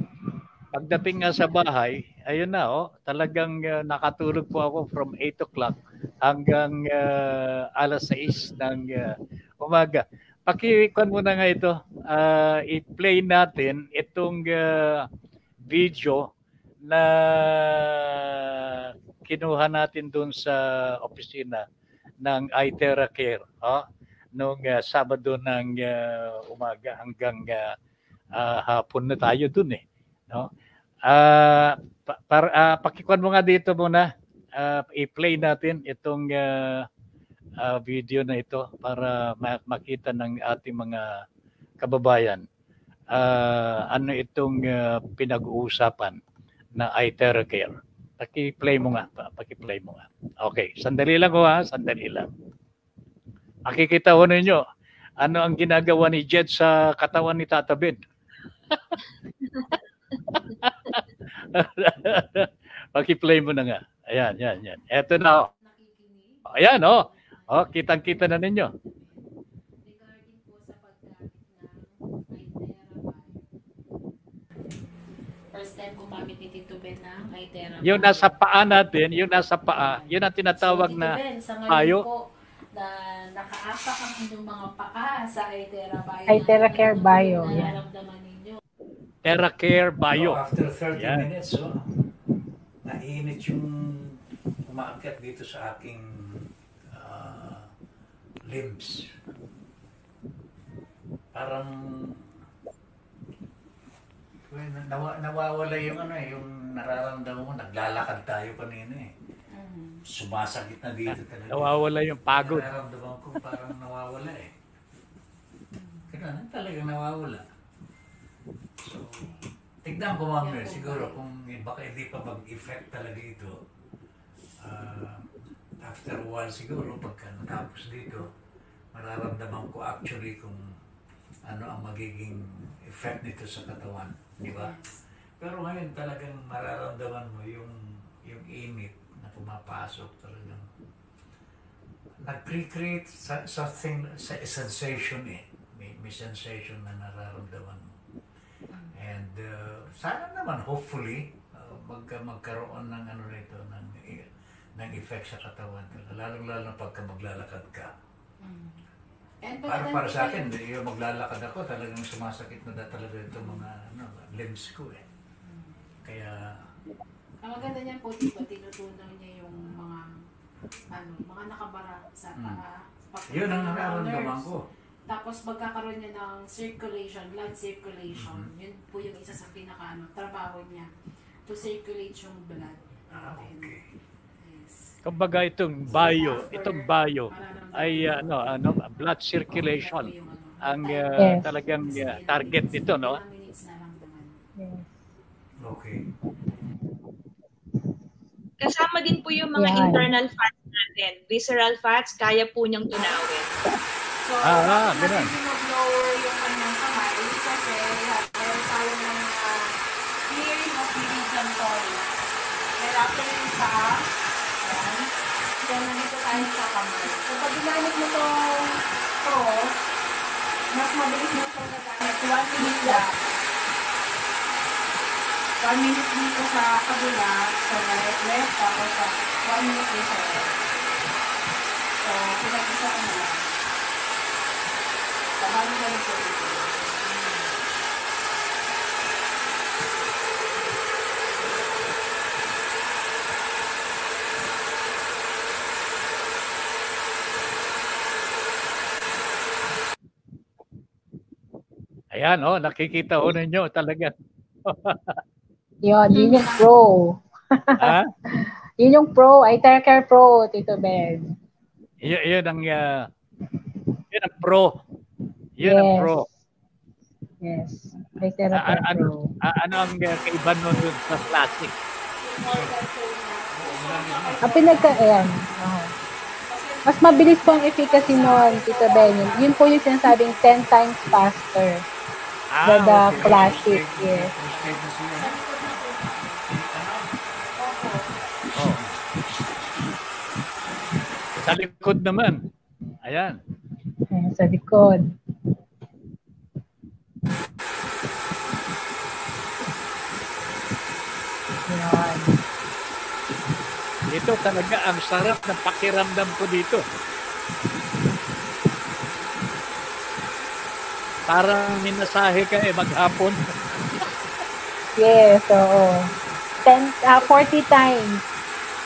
pagdating nga sa bahay, ayun na talagang nakatulog po ako from 8 o'clock hanggang alas 6 ng umaga. Pakikuan mo na nga ito. I-play natin itong video na kinuha natin doon sa opisina ng iTera Care noong Sabado ng umaga hanggang hapon na tayo doon eh. No? Pakikuan mo nga dito muna. I-play natin itong video na ito para makita ng ating mga kababayan ano itong pinag-uusapan na iTera Care. Paki-play mo nga. Okay, sandali lang sandali lang. Makikita ho ninyo ano ang ginagawa ni Jed sa katawan ni Tata Ben. Paki-play mo na nga. Ayan. Eto na. Ayan kitang-kita na ninyo. Regarding po sa paggamit ng iTera. First time gumamit ni Tito Ben ng iTera. Yung nasa paa natin, yun ang tinatawag so, na Ben, sa payo. po, na nakaapak ang inyong mga paa sa iTera Bio. iTera Care Bio. Nararamdaman ninyo. iTera Care Bio. After 30 minutes, nainit yung umaakyat dito sa aking limbs. Parang nawawala yung yung nararamdaman mo, naglalakad tayo kanina eh. Sumasakit na dito talaga. Nawawala yung pagod. Nararamdaman ko parang nawawala eh. Kaya talagang nawawala. So, tignan ko mamaya siguro kung baka hindi pa mag-effect talaga ito. After a while siguro, pagka natapos dito, mararamdaman ko actually kung ano ang magiging effect nito sa katawan, di ba? Pero ngayon talagang mararamdaman mo yung init na pumapasok talagang. Nag-create something, sensation eh. May sensation na nararamdaman mo. And sana naman, hopefully, magkaroon ng nito, ng effect sa katawan. Lalong-lalo pagka maglalakad ka. Para sa akin, yung maglalakad ako, talagang sumasakit na talaga itong mga limbs ko eh. Kaya... Ang maganda niyan po, diba, tinutunaw niya yung mga nakabara sa para... Yun ang nararamdaman ko. Tapos magkakaroon niya ng circulation, blood circulation. Yun po yung isa sa trabaho niya. To circulate yung blood. Okay. Yes. Kumbaga itong bio ay blood circulation ang talagang target nito, no? Okay. Kasama din po yung mga internal fats natin. Visceral fats, kaya po niyang tunawin. So, ganun. Mag-lower yung kanyang kamay kasi meron tayo ng clearing of the region toilet. Kaya after yung paa, then nandito tayo sa kamay. So, pag ginamit mo itong pro, mas mabilis mo itong nagamit. 1 minute lang. 1 minute dito sa kabila, sa left, tapos sa 1 minute dito sa left. So, pinag-isa ko na lang. Paano na rin po ito? Ayan, nakikita ko ninyo talaga. Yun yung pro. Ha? Yun yung pro, iTeracare Pro, Tito Ben. Yun ang pro. Yun ang pro. Yes. iTeracare Pro. Ano ang kaiba nun sa classic? Ang ayan. Mas mabilis po ang efficacy nun, Tito Ben. Yun po yung sinasabing 10 times faster than the classic. Yes. Sa likod naman. Ayan. Sa likod. Ayan. Ito talaga ang sarap ng pakiramdam ko dito. Parang minasahe ka maghapon. Yes, oo. 40 times.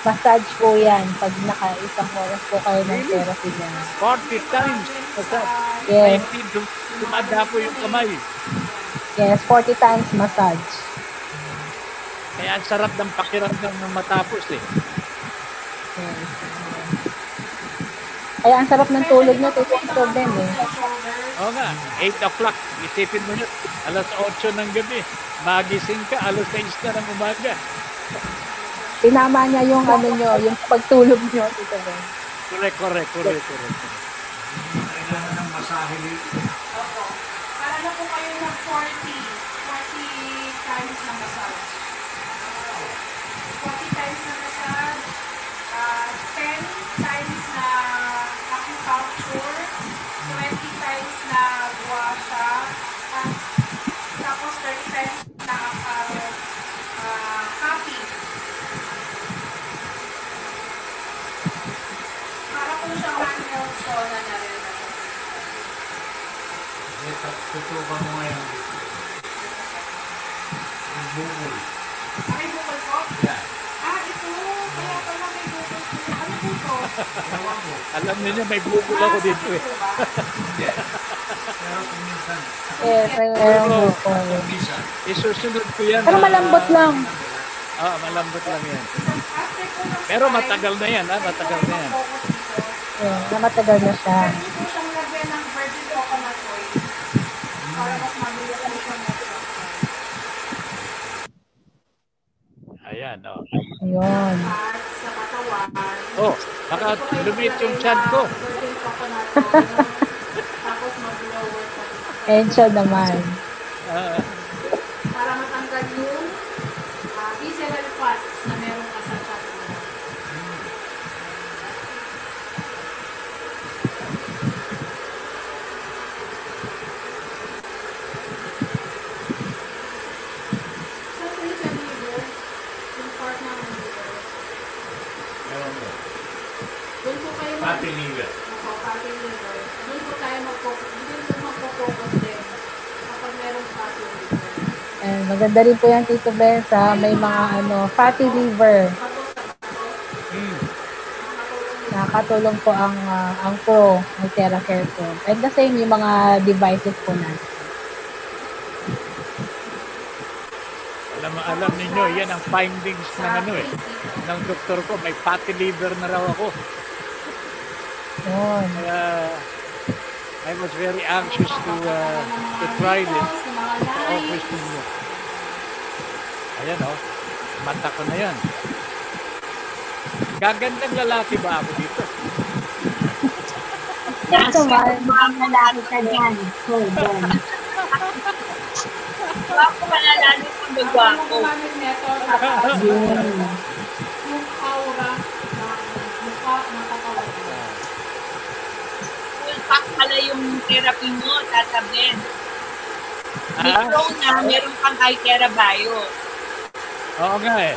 Massage po yan pag naka-isang oras po kayo ng therapy niya. 40 times massage. Yes. Dumada po yung kamay. Yes, 40 times massage. Kaya ang sarap ng pakiramdam ng matapos eh. Yes. Kaya ang sarap ng tulog nyo, ito yung problem eh. Oo nga, 8 o'clock. Isipin mo nyo, alas 8 ng gabi. Magising ka, alas 6 na ng umaga. Tinama niya yung yung pagtulog nyo, Tito Ben. Correct. Kailangan ng masahe dito. Opo. Para na po kayo ng 40 times na massage. 40 times na massage, 10 times na acupuncture, 20 times na guasha, tapos 30 times na cupping. Para po siyang manual sauna na rin. Tutukan mo ngayon. Ang bukol. May bukol po? Yeah. Ito. Kaya pala may bukol po. Ano po ito? Ewan ko. Alam niyo, may bukol ako dito eh. Pero kung minsan, Yes, meron po. minsan, Isusunod ko yan. Pero malambot lang. Malambot lang yan. Pero matagal na yan, matagal na yan. Yeah, na matagal na siya. Pwede po siyang lagyan ng virgin coconut oil para mas mabilis po siyang mag-fry. Ayan, Ayun. At sa katawan, baka lumit yung chan ko. virgin coconut oil, tapos mag-lower pa. And siya naman. Para matanggal yung visceral fats na meron ka sa chan mo. Sa liver, yung part ng liver, Meron ko. doon po kayo Fatty liver. fatty liver. Doon po tayo magpo-focus din kapag merong fatty liver. And maganda rin po yan, Tito Benza. May mga fatty liver. Nakakatulong po ang Pro, ang TerraCare Pro. And the same yung mga devices po natin. Alam ninyo, yan ang findings ng doktor ko. May fatty liver na raw ako. Yun. Kaya I was very anxious to try this. Office ninyo. Ayan mata ko na yan. Gagandang lalaki ba ako dito? Ito man. Mga lalaki ka dyan. Gwapo ka na lalo kung nagwapo. Gumamit neto tapos yung aura ng mukha ng katawan. Full pack pala yung therapy mo, Tata Ben. May pro na, meron kang iTera Bio. Oo nga eh.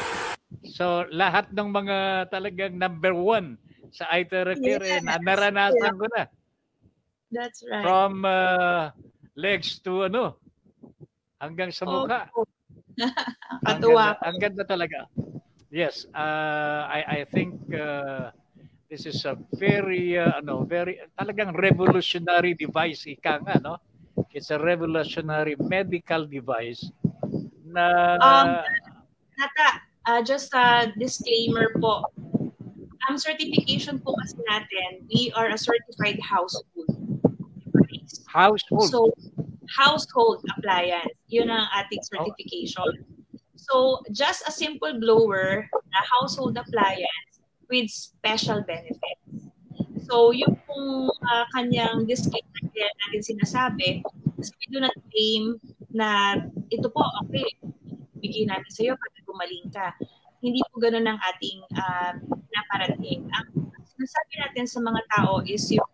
So, lahat ng mga talagang number 1 sa iTeracare, naranasan ko na. That's right. From legs to hanggang sa mukha. Katuwa. Ang ganda talaga. Yes, I think this is a very talagang revolutionary device ika nga, no? It's a revolutionary medical device na Nata, just a disclaimer po. Ang certification po kasi natin, we are a certified household device. household. So, household appliance. Yun ang ating certification. So, just a simple blower, a household appliance with special benefits. So, yung pong kanyang disclaimer kaya natin sinasabi, we do not claim na ito po, okay, bigyan natin sa iyo para gumaling ka. Hindi po ganun ang ating naparating. Ang sinasabi natin sa mga tao is yung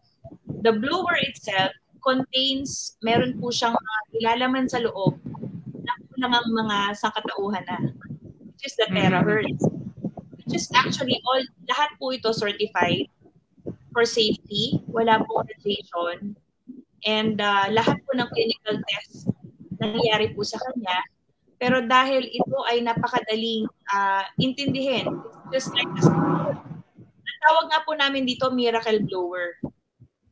the blower itself contains, meron po siyang ilalaman sa loob na kulang ang mga sangkatauhan na, which is the terahertz. Which is actually lahat po ito certified for safety, wala pong radiation, and lahat po ng clinical tests nangyayari po sa kanya. Pero dahil ito ay napakadaling intindihin, just like this. Ang tawag nga po namin dito, miracle blower.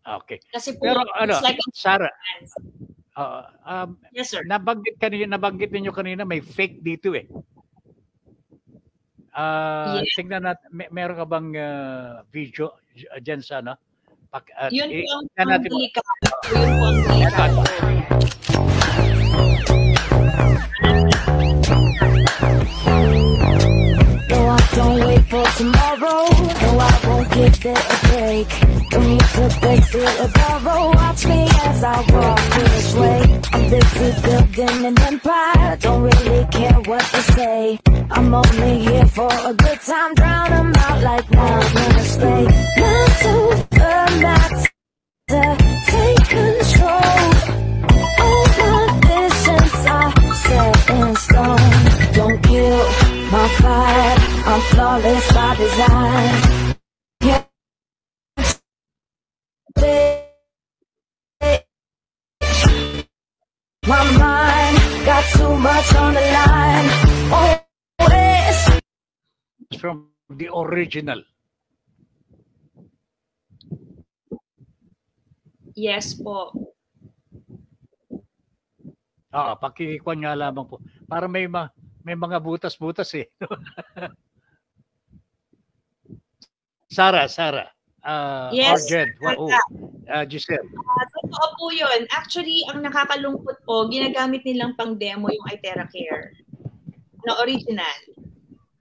Okay. Kasi po, Pero it's like Sarah, yes, sir. nabanggit ninyo kanina may fake dito eh. Tingnan natin, meron ka bang video dyan sa Yun po ang delikado. Yun po ang delikado. No, I don't wait for tomorrow. No, I won't give it a break. Don't need to beg for a borrow. Watch me as I walk this way. I'm busy building an empire. Don't really care what they say. I'm only here for a good time. Drown 'em out like now gonna stay. Not to the max to take control. All my visions are set in stone. Don't kill my fire. I'm flawless by design. Yeah. My mind got too much on the line. from the original. Yes po. Pakikuan nga lamang po. Para may mga butas-butas eh. Sarah. Yes, Arjen, Giselle. Totoo po yun. Actually, ang nakakalungkot po, ginagamit nilang pang demo yung iTera Care na original.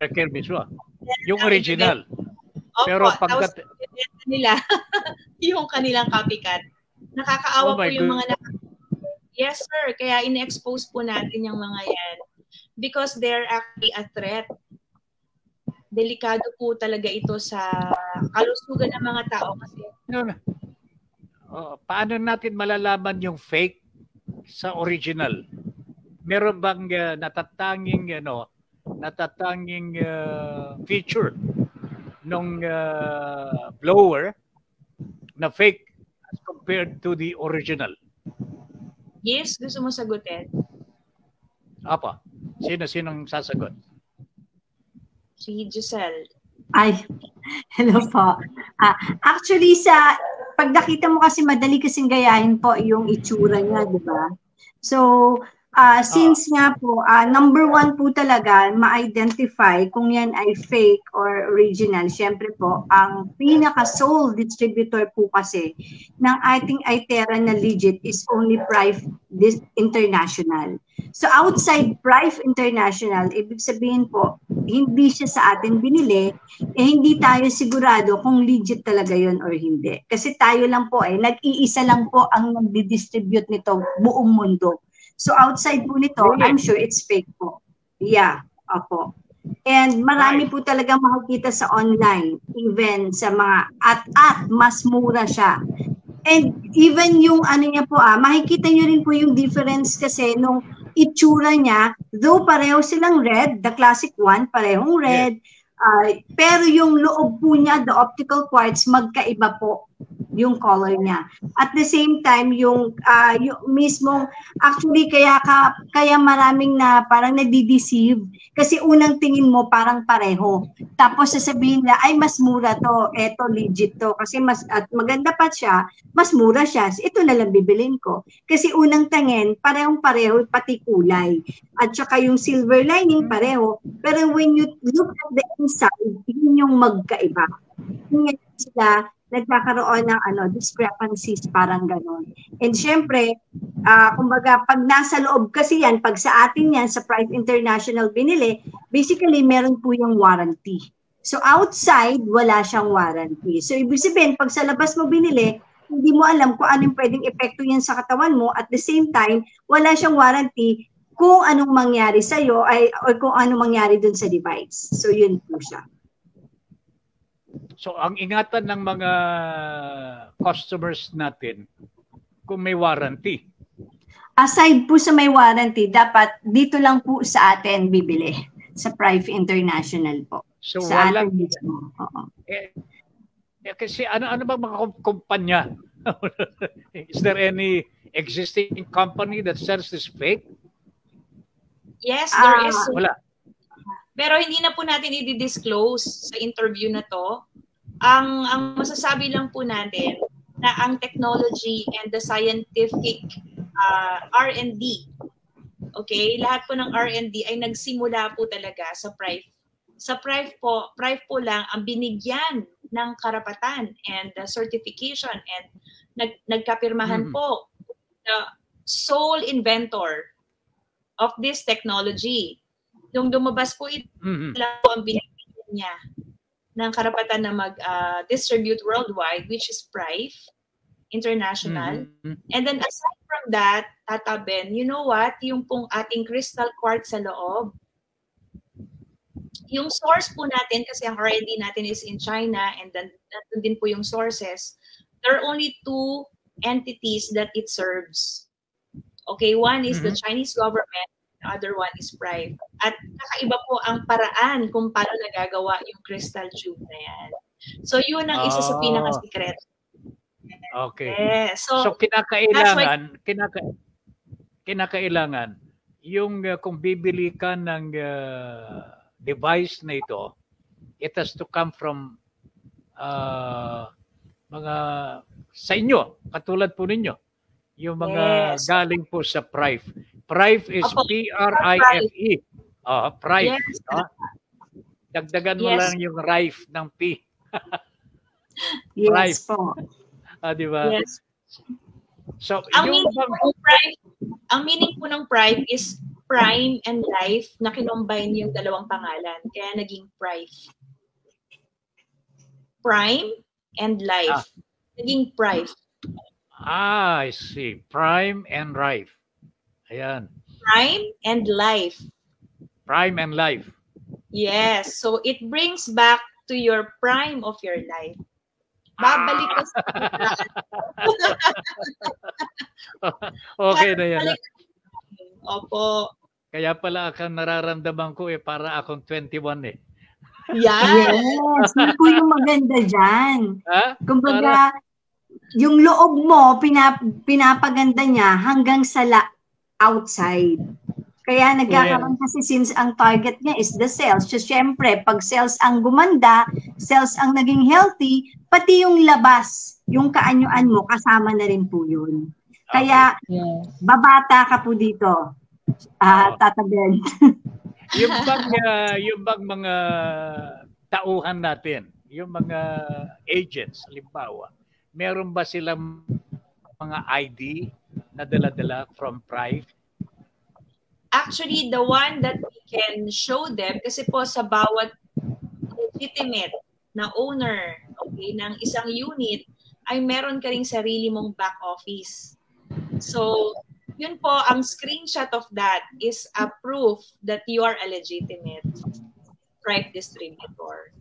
Care mismo. Yung original. Opo, pero tapos nila yung kanilang copycat. Nakakaawa po yung mga Yes, sir. Kaya in-expose po natin yung mga yan because they're actually a threat. Delikado po talaga ito sa kalusugan ng mga tao kasi. Paano natin malalaman yung fake sa original? Meron bang natatanging feature nung blower na fake as compared to the original? Yes, gusto mo sagutin? Apa. Sinong sasagot? Si Giselle. Ay, hello po. Actually, pag nakita mo kasi madali kasing gayahin po yung itsura niya, di ba? So, since nga po, number one po talaga, ma-identify kung yan ay fake or original. Siyempre po, ang pinaka-sole distributor po kasi ng ating iTera na legit is only Prive International. So outside Prive International, ibig sabihin po, hindi siya sa atin binili, hindi tayo sigurado kung legit talaga yon or hindi. Kasi tayo lang po nag-iisa lang po ang nagdi-distribute nito buong mundo. So outside po nito, I'm sure it's fake po. Yeah, opo. And marami po talagang makikita sa online, even sa mga at mas mura siya. And even yung niya po, makikita nyo rin po yung difference kasi nung itsura niya, though pareho silang red, the classic one, parehong red, pero yung loob po niya, the optical quartz, magkaiba po yung color niya. At the same time, yung mismong, actually, kaya maraming na parang nadi-deceive kasi unang tingin mo parang pareho. Tapos sasabihin na, ay mas mura to, eto legit to. Kasi at maganda pa siya, mas mura siya. Ito na lang bibilin ko. Kasi unang tingin, parehong-pareho, pati kulay. At saka yung silver lining, pareho. Pero when you look at the inside, yun yung magkaiba. Yung sila, nagkakaroon ng discrepancies, parang ganon. And syempre, kumbaga, pag nasa loob kasi yan, pag sa atin yan, sa Prive International binili, basically, meron po yung warranty. So outside, wala siyang warranty. So ibig sabihin, pag sa labas mo binili, hindi mo alam kung anong pwedeng epekto yan sa katawan mo. At the same time, wala siyang warranty kung anong mangyari sa'yo or kung anong mangyari dun sa device. So yun po siya. So, ang ingatan ng mga customers natin kung may warranty. Aside po sa may warranty, dapat dito lang po sa atin bibili. Sa Prive International po. So, sa walang... atin mismo. Kasi ano bang mga kumpanya? Is there any existing company that sells this fake? Yes, there is. Wala. Pero hindi na po natin i-disclose sa interview na to. Ang masasabi lang po natin na ang technology and the scientific R&D, okay, lahat po ng R&D ay nagsimula po talaga sa Prive. Sa Prive po lang ang binigyan ng karapatan and certification and nagkapirmahan po the sole inventor of this technology. Nung lumabas po ito, lang po ang binigyan niya ng karapatan na mag-distribute worldwide, which is Prive International. And then aside from that, Tata Ben, you know what? Yung pong ating crystal quartz sa loob, yung source po natin, kasi ang R&D natin is in China, and then natin din po yung sources, there are only two entities that it serves. Okay, one is the Chinese government, the other one is Prive. At kakaiba po ang paraan kung paano nagagawa yung crystal tube na yan. So yun ang isa sa pinaka-secret. Okay. So kinakailangan yung kung bibili ka ng device na ito, it has to come from mga sa inyo, katulad po ninyo, yung mga galing po sa PRIFE. PRIFE is P-R-I-F-E. PRIFE. Yes. Dagdagan mo lang yung RIFE ng P. Yes po. Di ba? Yes. So, ang meaning po ng PRIFE is Prime and Life na kinombine yung dalawang pangalan. Kaya naging PRIFE. Prime and Life. Naging PRIFE. I see. Prime and Life. Ayan. Prime and Life. Prime and Life. Yes. So it brings back to your prime of your life. Babalik ka sa okay na yan. Opo. Kaya pala akong nararamdaman ko para akong 21 eh. Yes. Yun po yung maganda dyan. Kumbaga, yung loob mo, pinapaganda niya hanggang sa outside. Kaya nagkakaroon kasi since ang target niya is the sales. So, syempre, pag sales ang gumanda, sales ang naging healthy, pati yung labas, yung kaanyuan mo, kasama na rin po yun. Kaya, babata ka po dito, Tata Ben. yung bang mga tauhan natin, yung mga agents, halimbawa, meron ba silang mga ID na dala-dala from PRIFE? Actually, the one that we can show them, kasi po sa bawat legitimate na owner, okay, ng isang unit, ay meron ka ring sarili mong back office. So, yun po, ang screenshot of that is a proof that you are a legitimate PRIFE distributor.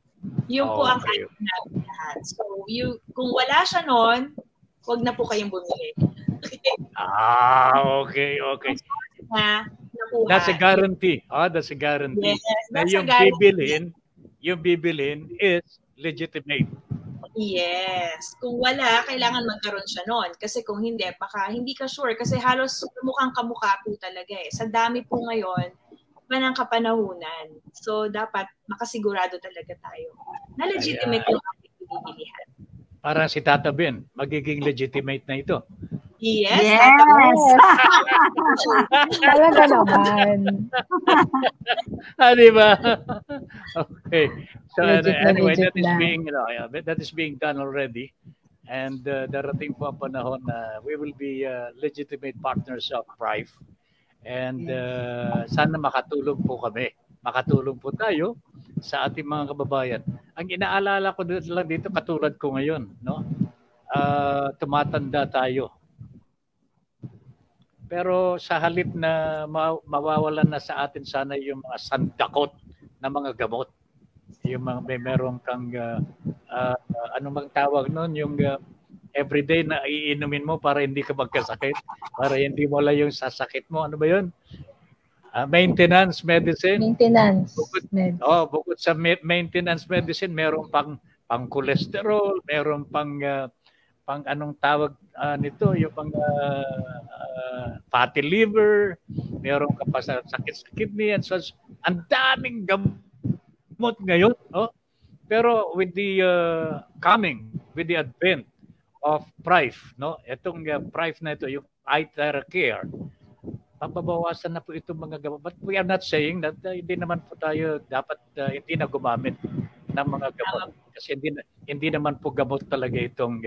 Yun po ang natin lahat. So, kung wala siya nun, huwag na po kayong bumili. Okay. Nakuha. That's a guarantee. That's a guarantee. Yes, na yung bibilin is legitimate. Yes. Kung wala, kailangan magkaroon siya noon. Kasi kung hindi, baka hindi ka sure. Kasi halos mukhang kamukha po talaga eh. Sa dami po ngayon, ng kapanahunan. So, dapat makasigurado talaga tayo na legitimate yung ating binibilihan. Parang si Tata Ben, magiging legitimate na ito. Yes. Talaga naman. Diba? Okay. So anyway, that is being done already. And darating po ang panahon na we will be legitimate partners of PRIFE. And sana makatulong po kami. Makatulong po tayo sa ating mga kababayan. Ang inaalala ko lang dito, katulad ko ngayon, no? Tumatanda tayo. Pero sa halip na mawawalan na sa atin sana yung mga sandakot na mga gamot. Yung mga meron kang ano bang tawag noon, yung everyday na iinumin mo para hindi ka magkasakit, para hindi mo wala yung sasakit mo. Ano ba yun? Maintenance medicine. Bukod sa maintenance medicine, meron pang cholesterol, meron pang anong tawag nito, yung pang fatty liver, meron ka pa sa sakit sa kidney, and such. Ang daming gamot ngayon, pero with the with the advent of PRIFE, no, itong PRIFE na ito, yung iTheracare, papabawasan na po itong mga gamot. But we are not saying that hindi naman po tayo dapat hindi na gumamit ng mga gamot, kasi hindi naman po gamot talaga itong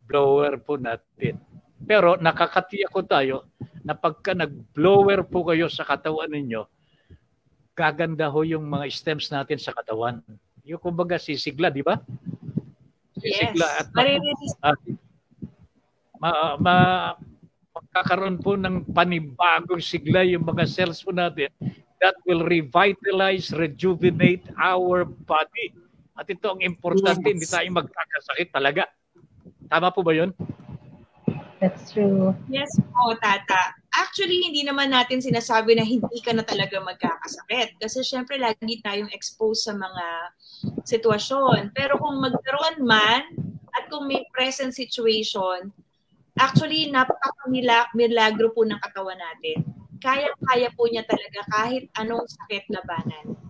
blower po natin. Pero nakakatiyak ko tayo na pagka nag-blower po kayo sa katawan ninyo, gaganda ho yung mga stems natin sa katawan. Yung kumbaga sisigla, di ba? Sisigla. Yes. At magkakaroon po ng panibagong sigla yung mga cells po natin that will revitalize, rejuvenate our body. At ito ang importante, hindi tayo magkakasakit talaga. Tama po ba yun? That's true. Yes po, Tata. Actually, hindi naman natin sinasabi na hindi ka na talaga magkakasakit. Kasi syempre, lagi tayong exposed sa mga sitwasyon. Pero kung magkaroon man, at kung may present situation, actually, napaka-milagro po ng katawan natin. Kaya-kaya po niya talaga kahit anong sakit labanan.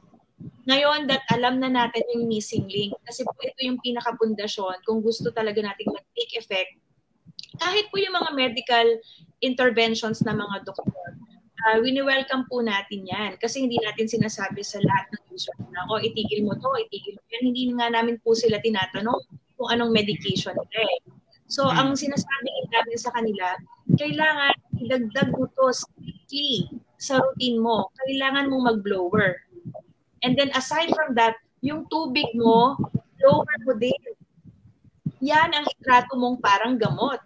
Ngayon that alam na natin yung missing link, kasi po ito yung pinakapundasyon kung gusto talaga nating mag-take effect, kahit po yung mga medical interventions na mga doktor, wini-welcome po natin yan. Kasi hindi natin sinasabi sa lahat ng user na, itigil mo to, itigil mo yan. Hindi nga namin po sila tinatanong kung anong medication nila eh. So, ang sinasabi namin sa kanila, kailangan idagdag mo to strictly sa routine mo. Kailangan mo mag-blower. And then aside from that, yung tubig mo, blower mo din. Yan ang itrato mong parang gamot.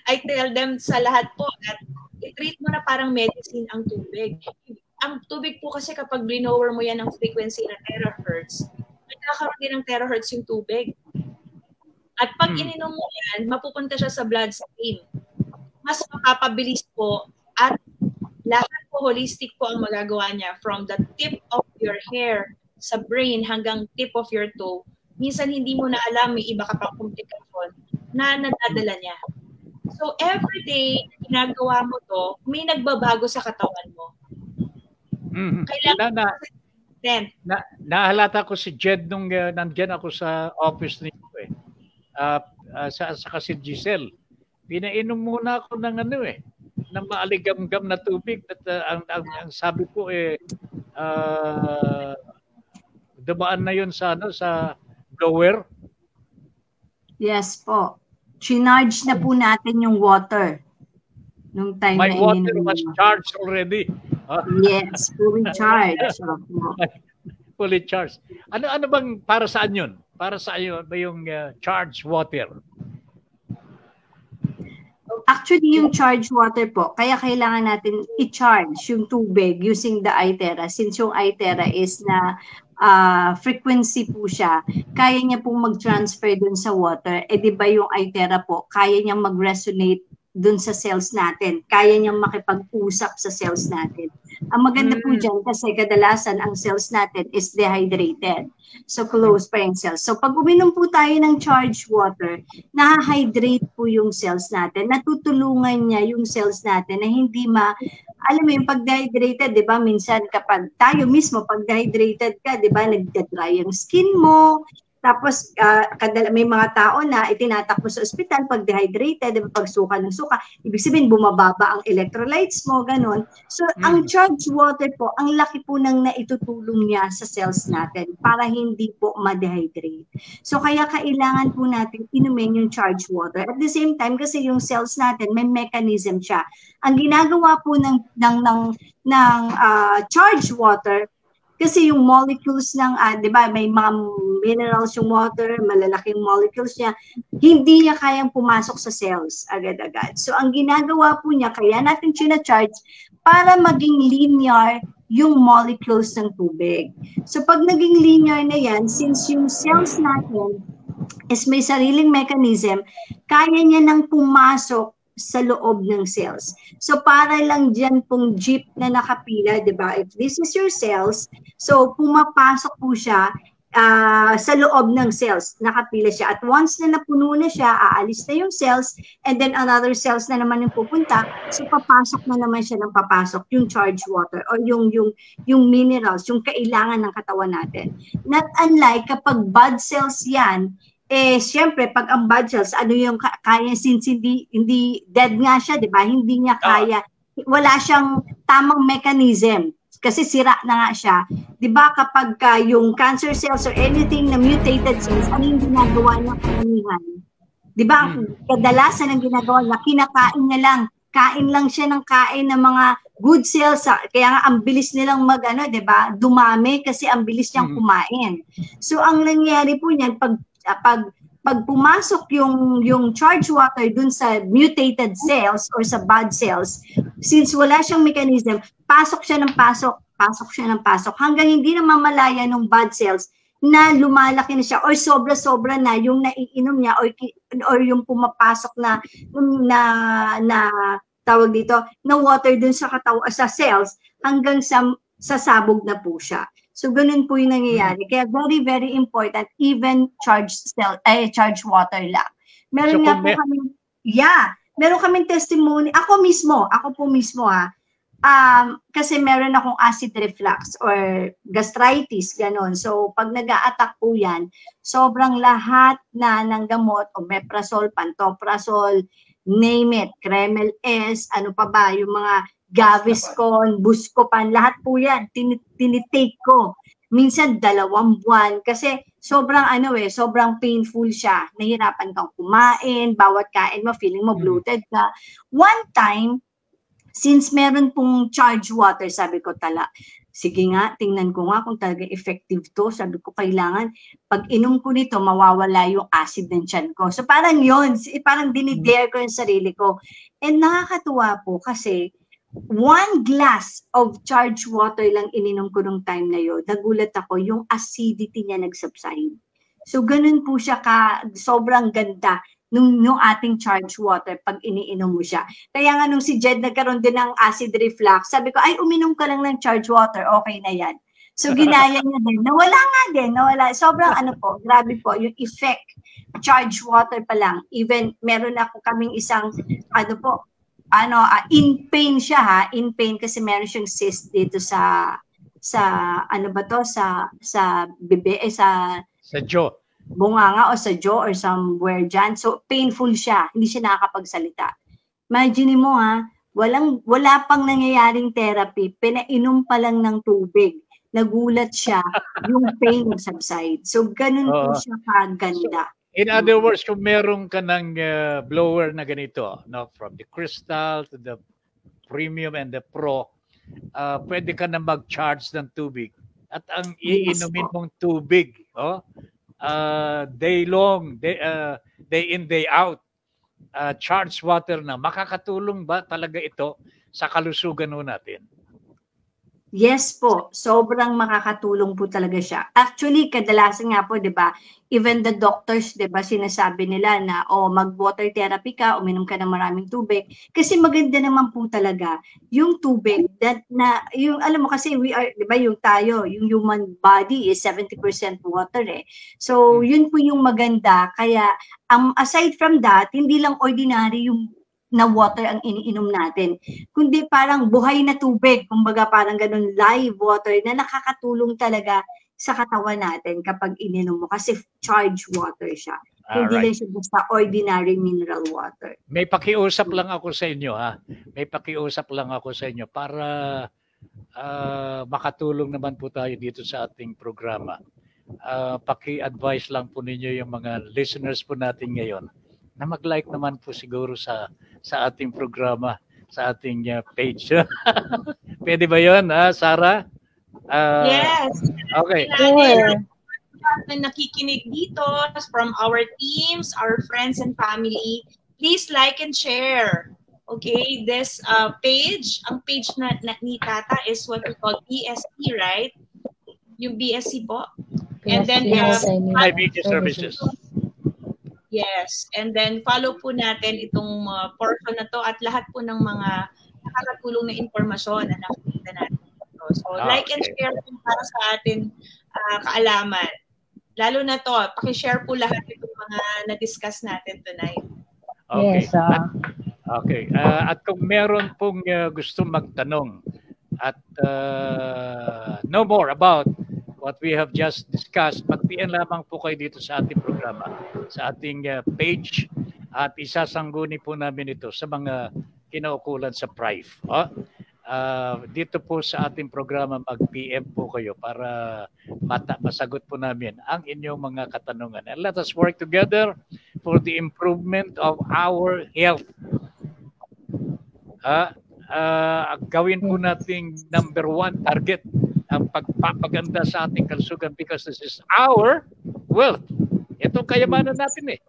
I tell them sa lahat po that i-treat mo na parang medicine ang tubig. Ang tubig po kasi kapag blower mo yan ng frequency na terahertz, nagkakaroon din ng terahertz yung tubig. At pag ininom mo yan, mapupunta siya sa bloodstream. Mas mapapabilis po at lahat po holistic po ang magagawa niya from the tip of your hair sa brain hanggang tip of your toe. Minsan hindi mo na alam, may iba ka pang komplikasyon na nadadala niya. So every day, ginagawa mo to, may nagbabago sa katawan mo. Kailangan nahalata ko si Jed nung nandiyan ako sa office niyo eh. Sa si Giselle. Pinainom muna ako ng ng maaligamgam na tubig at ang sabi ko dumaan na yun sa sa blower. Yes po. Chinarge na po natin yung water nung time My na water was charged already. Yes, fully charged. Fully charged. Ano bang para saan yun? Para saan yun ba yung charged water? Actually, yung charged water po, kaya kailangan natin i-charge yung tubig using the iTerra. Since yung iTerra is na frequency po siya, kaya niya pong mag-transfer dun sa water. Di ba yung iTerra po, kaya niyang mag-resonate dun sa cells natin. Kaya niyang makipag-usap sa cells natin. Ang maganda po dyan kasi kadalasan ang cells natin is dehydrated. So close pa yung cells. So pag uminom po tayo ng charged water, na-hydrate po yung cells natin. Natutulungan niya yung cells natin na hindi alam mo yung pag dehydrated, di ba? Minsan kapag tayo mismo, pag dehydrated ka, di ba? Nagda-dry yung skin mo. Tapos, may mga tao na itinatakbo sa ospital pag dehydrated, pag suka ng suka, ibig sabihin bumababa ang electrolytes mo, ganun. So, ang charged water po, ang laki po ng naitutulong niya sa cells natin para hindi po ma-dehydrate. So, kaya kailangan po natin inumin yung charged water. At the same time, kasi yung cells natin, may mechanism siya. Ang ginagawa po ng charged water, kasi yung molecules ng, di ba, may mga minerals yung water, malalaking molecules niya, hindi niya kayang pumasok sa cells agad-agad. So, ang ginagawa po niya, kaya natin charge para maging linear yung molecules ng tubig. So, pag naging linear na yan, since yung cells natin is may sariling mechanism, kaya niya nang pumasok sa loob ng cells. So, para lang dyan pong jeep na nakapila, di ba? If this is your cells, so pumapasok po siya sa loob ng cells, nakapila siya. At once na napuno na siya, aalis na yung cells, and then another cells na naman yung pupunta, so papasok na naman siya ng papasok yung charged water or yung minerals, yung kailangan ng katawan natin. Not unlike kapag blood cells yan, siyempre, pag ang blood cells, ano yung kaya, since hindi dead nga siya, di ba? Hindi niya kaya, wala siyang tamang mechanism, kasi sira na nga siya. Di ba, kapag yung cancer cells or anything na mutated cells, ano yung ginagawa niya karamihan? Di ba, kadalasan ang ginagawa niya, kinakain niya lang, kain lang siya ng kain ng mga good cells, kaya nga ang bilis nilang di ba, dumami kasi ang bilis niyang kumain. So, ang nangyari po niyan, pag pumasok yung charged water dun sa mutated cells or sa bad cells, since wala siyang mechanism, pasok siya ng pasok, hanggang hindi na mamalaya ng bad cells na lumalaki na siya or sobra-sobra na yung naiinom niya or yung pumapasok na tawag dito, na water dun sa sa cells hanggang sa sabog na po siya. So, ganun po yung nangyayari. Kaya very, very important, even charged water lang. Meron nga po kami, meron kaming testimony. Ako po mismo kasi meron akong acid reflux or gastritis, ganon. So, pag nag-a-attack po yan, sobrang lahat na ng gamot, omeprazole, pantoprazole, name it, Kremel S, ano pa ba, yung mga Gaviscon, Buscopan, lahat po yan, tinitake ko. Minsan 2 buwan kasi sobrang sobrang painful siya. Nahirapan kang kumain, bawat kain mo, feeling mo bloated ka. One time, since meron pong charged water, sabi ko sige nga, tingnan ko nga kung talaga effective to. Sabi ko, kailangan, pag inom ko nito, mawawala yung acid ng tiyan ko. So parang yun, parang dinidare ko yung sarili ko. And nakakatuwa po kasi, 1 glass of charged water lang ininom ko nung time na yun. Nagulat ako, yung acidity niya nagsubside. So ganun po siya sobrang ganda nung ating charged water pag iniinom mo siya. Kaya nga nung si Jed nagkaroon din ng acid reflux, sabi ko, ay uminom ka lang ng charged water, okay na yan. So ginaya niya din. Nawala nga din, nawala. Sobrang grabe po, yung effect, charged water pa lang. Even meron kaming isang, in pain siya in pain kasi meron siyang cyst dito sa bebe, sa jaw. Bunganga o sa jaw or somewhere dyan. So, painful siya. Hindi siya nakakapagsalita. Imagine mo wala pang nangyayaring therapy. Pinainom pa lang ng tubig. Nagulat siya. Yung pain subside. So, ganun po siya kaganda. In other words, kung meron ka ng blower na ganito, from the Crystal to the Premium and the Pro, pwede ka na mag-charge ng tubig. At ang iinumin mong tubig, day long, day in, day out, charged water na. Makakatulong ba talaga ito sa kalusugan natin? Yes po, sobrang makakatulong po talaga siya. Actually, kadalasan nga po, 'di ba? Even the doctors, 'di ba, sinasabi nila na mag-water therapy ka, uminom ka ng maraming tubig kasi maganda naman po talaga yung tubig yung alam mo kasi we are, 'di ba, yung human body is 70% water So, yun po yung maganda. Kaya aside from that, hindi lang ordinary yung na water ang iniinom natin, kundi parang buhay na tubig, kumbaga parang ganun, live water na nakakatulong talaga sa katawan natin kapag ininom mo kasi charged water siya. Hindi lang siya basta ordinary mineral water. May pakiusap lang ako sa inyo May pakiusap lang ako sa inyo para makatulong naman po tayo dito sa ating programa. Paki-advise lang po ninyo yung mga listeners po natin ngayon na mag-like naman po siguro sa ating programa, sa ating page. Pwede ba yun, Sarah? Yes. Okay. Na nakikinig dito from our teams, our friends and family, please like and share. Okay, this page, ang page ni Tata is what we call BSC, right? Yung BSC po. And then media services. Yes, and then follow po natin itong portion na to at lahat po ng mga nakakatulong na impormasyon na nakikita natin. So, like and share po para sa atin kaalaman. Lalo na to, paki-share po lahat itong mga na-discuss natin tonight. Okay. Yes, okay. At kung meron pong gusto magtanong at know more about what we have just discussed, mag-PM lamang po kayo dito sa ating programa, sa ating page, at isasangguni po namin ito sa mga kinaukulan sa PRIVE. Dito po sa ating programa, mag-PM po kayo para masagot po namin ang inyong mga katanungan. And let us work together for the improvement of our health. Gawin po nating number 1 target ang pagpapaganda sa ating kalusugan because this is our wealth. Ito kayamanan natin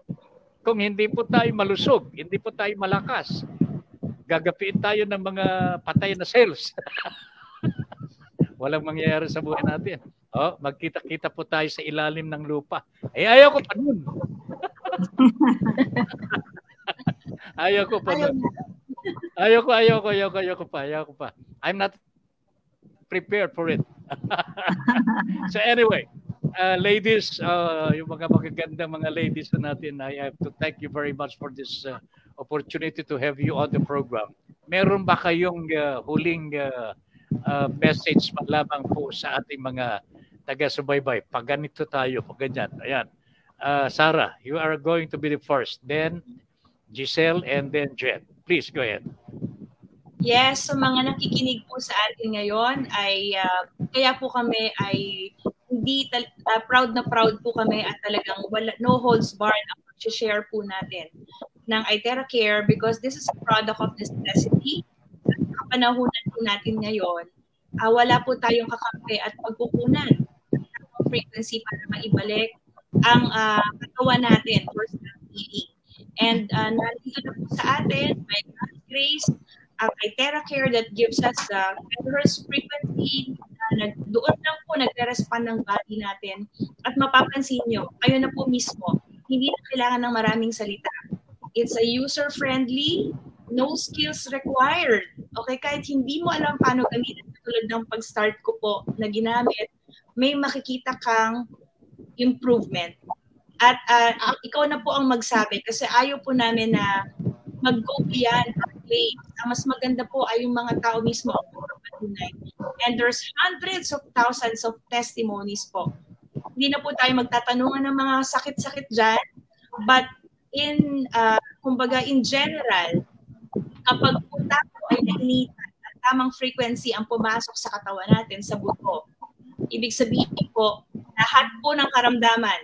Kung hindi po tayo malusog, hindi po tayo malakas, gagapiin tayo ng mga patay na cells. Walang mangyayari sa buhay natin. Magkita-kita po tayo sa ilalim ng lupa. Ayaw ko pa nun. Ayaw ko pa nun. Ayaw ko pa. I'm not prepared for it. So anyway, ladies, yung mga magagandang mga ladies natin, I have to thank you very much for this opportunity to have you on the program. meron ba kayong huling message pa lamang po sa ating mga taga-subaybay? Pag ganito tayo, pag ganyan. Ayan. Sarah, you are going to be the first. Then Giselle and then Jen. Please go ahead. Yes, sa mga nakikinig po sa atin ngayon ay kaya po kami ay hindi proud na proud po kami at talagang no holds barred ang share po natin ng iTeracare because this is a product of necessity. At kapanahunan po natin ngayon, wala po tayong kakampi at pagkukunan ng frequency para maibalik ang katawan natin for healing. And nandito na po sa atin, may grace, ang iTeracare that gives us the megahertz frequency doon lang po nagre-respond ng body natin at mapapansin nyo, kayo na po mismo, hindi na kailangan ng maraming salita. It's a user-friendly, no skills required. Okay, kahit hindi mo alam paano gamitin tulad ng pag-start ko po na ginamit, may makikita kang improvement. At ikaw na po ang magsabi kasi ayaw po namin na mag-go beyond our claims. Ang mas maganda po ay yung mga tao mismo ang patunay. And there's hundreds of thousands of testimonies po. Hindi na po tayo magtatanungan ng mga sakit-sakit dyan. But kumbaga in general, kapag po tayo ay nainitan at tamang frequency ang pumasok sa katawan natin, sa buto, ibig sabihin po, lahat po ng karamdaman,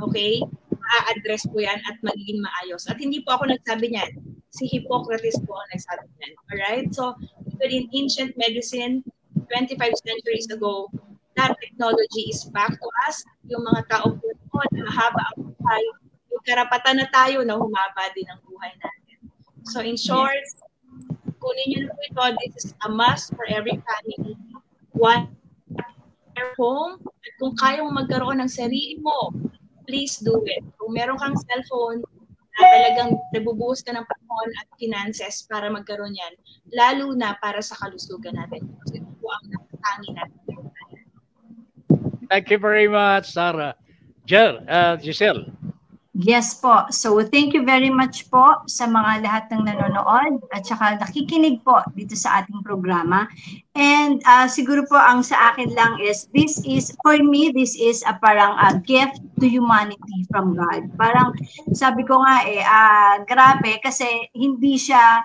okay, ma-address po yan at magiging maayos. At hindi po ako nagsabi niyan. Si Hippocrates po ang nagsabi niyan. Alright? So, even in ancient medicine, 25 centuries ago, that technology is back to us. Yung mga tao po na mahaba ang buhay, yung karapatan na tayo na humaba din ang buhay natin. So, in short, kunin niyo na po ito. This is a must for every family. One home. At kung kaya mo magkaroon ng sarili mo, please do it. Kung meron kang cellphone na talagang nabubuhos ka ng panahon at finances para magkaroon yan, lalo na para sa kalusugan natin. Kasi ito po ang nakatangi natin. Thank you very much, Sarah. Giselle. Yes po. So thank you very much po sa mga lahat ng nanonood at saka nakikinig po dito sa ating programa. And siguro po ang sa akin lang is, for me, this is a parang a gift to humanity from God. Parang sabi ko nga grabe kasi hindi siya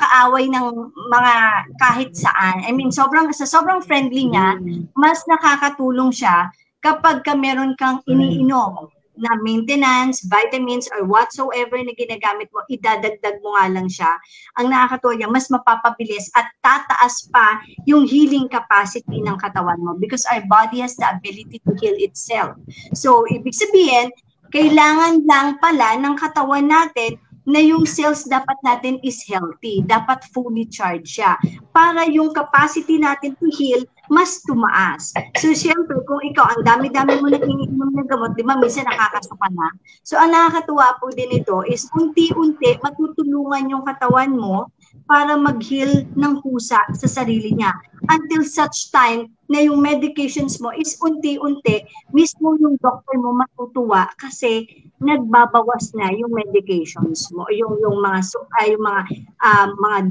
kaaway ng mga kahit saan. I mean, sobrang friendly niya, mas nakakatulong siya kapag meron kang iniinom na maintenance, vitamins, or whatsoever na ginagamit mo, idadagdag mo nga lang siya. Ang nakakatuwa niya, mas mapapabilis at tataas pa yung healing capacity ng katawan mo because our body has the ability to heal itself. So, ibig sabihin, kailangan lang pala ng katawan natin na yung cells dapat natin is healthy, dapat fully charged siya para yung capacity natin to heal mas tumaas. So, siyempre, kung ikaw, ang dami-dami mo iniinom ng gamot, di ba, minsan nakakasuka na. So, ang nakakatuwa po din ito is unti-unti matutulungan yung katawan mo para mag-heal ng kusa sa sarili niya. Until such time na yung medications mo is unti-unti, mismo yung doctor mo matutuwa kasi nagbabawas na yung medications mo, yung mga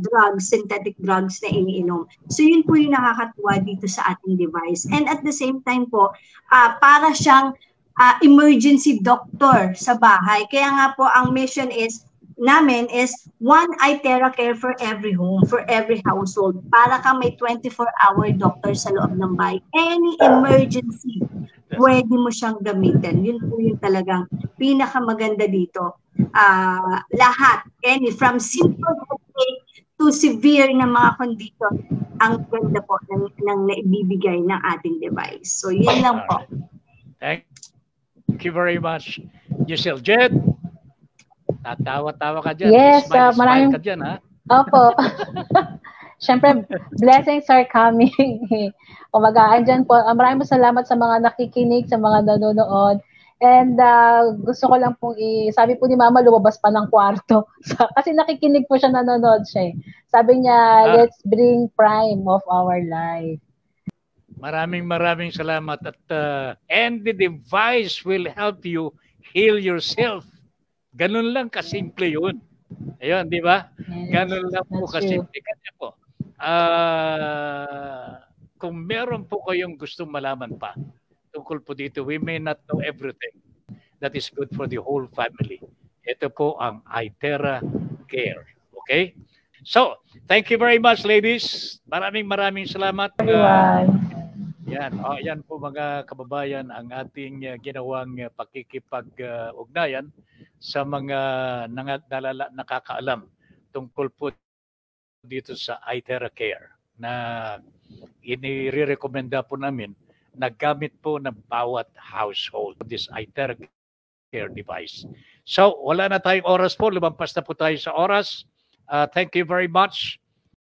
drugs, synthetic drugs na iniinom. So yun po yung nakakatuwa dito sa ating device. And at the same time po, para siyang emergency doctor sa bahay. Kaya nga po ang mission namin is one iTeracare for every home, for every household. Para ka may 24-hour doctor sa loob ng bahay. Any emergency, pwede mo siyang gamitin. Yun po yung talagang pinakamaganda dito. Lahat, from simple to severe na mga condition, ang ganda po ng naibibigay ng ating device. So, yun lang po. Thank you very much, Giselle. Jed, tatawa-tawa ka dyan. Yes, smile ka dyan, ha? Opo. Siyempre, blessings are coming. Kumaga, andyan po. Maraming salamat sa mga nakikinig, sa mga nanonood. And gusto ko lang pong sabi po ni Mama, lumabas pa ng kwarto. Kasi nakikinig po siya, nanonood siya. Sabi niya, let's bring prime of our life. Maraming salamat. At and the device will help you heal yourself. Ganun lang kasimple yun. Ayun, di ba? Yes, Ganun lang po that's kasi. true. Kanya po, kung meron po kayong gustong malaman pa tungkol po dito, we may not know everything that is good for the whole family. Ito po ang iTerra Care. Okay? So, thank you very much, ladies. Maraming salamat. Everyone. Yan po mga kababayan ang ating ginawang pakikipag-ugnayan sa mga nakakaalam tungkol po dito sa iTerra Care na inirekomenda po namin na gamit po ng bawat household this iTerra Care device. So, wala na tayong oras po. Lumampas na po tayo sa oras. Thank you very much.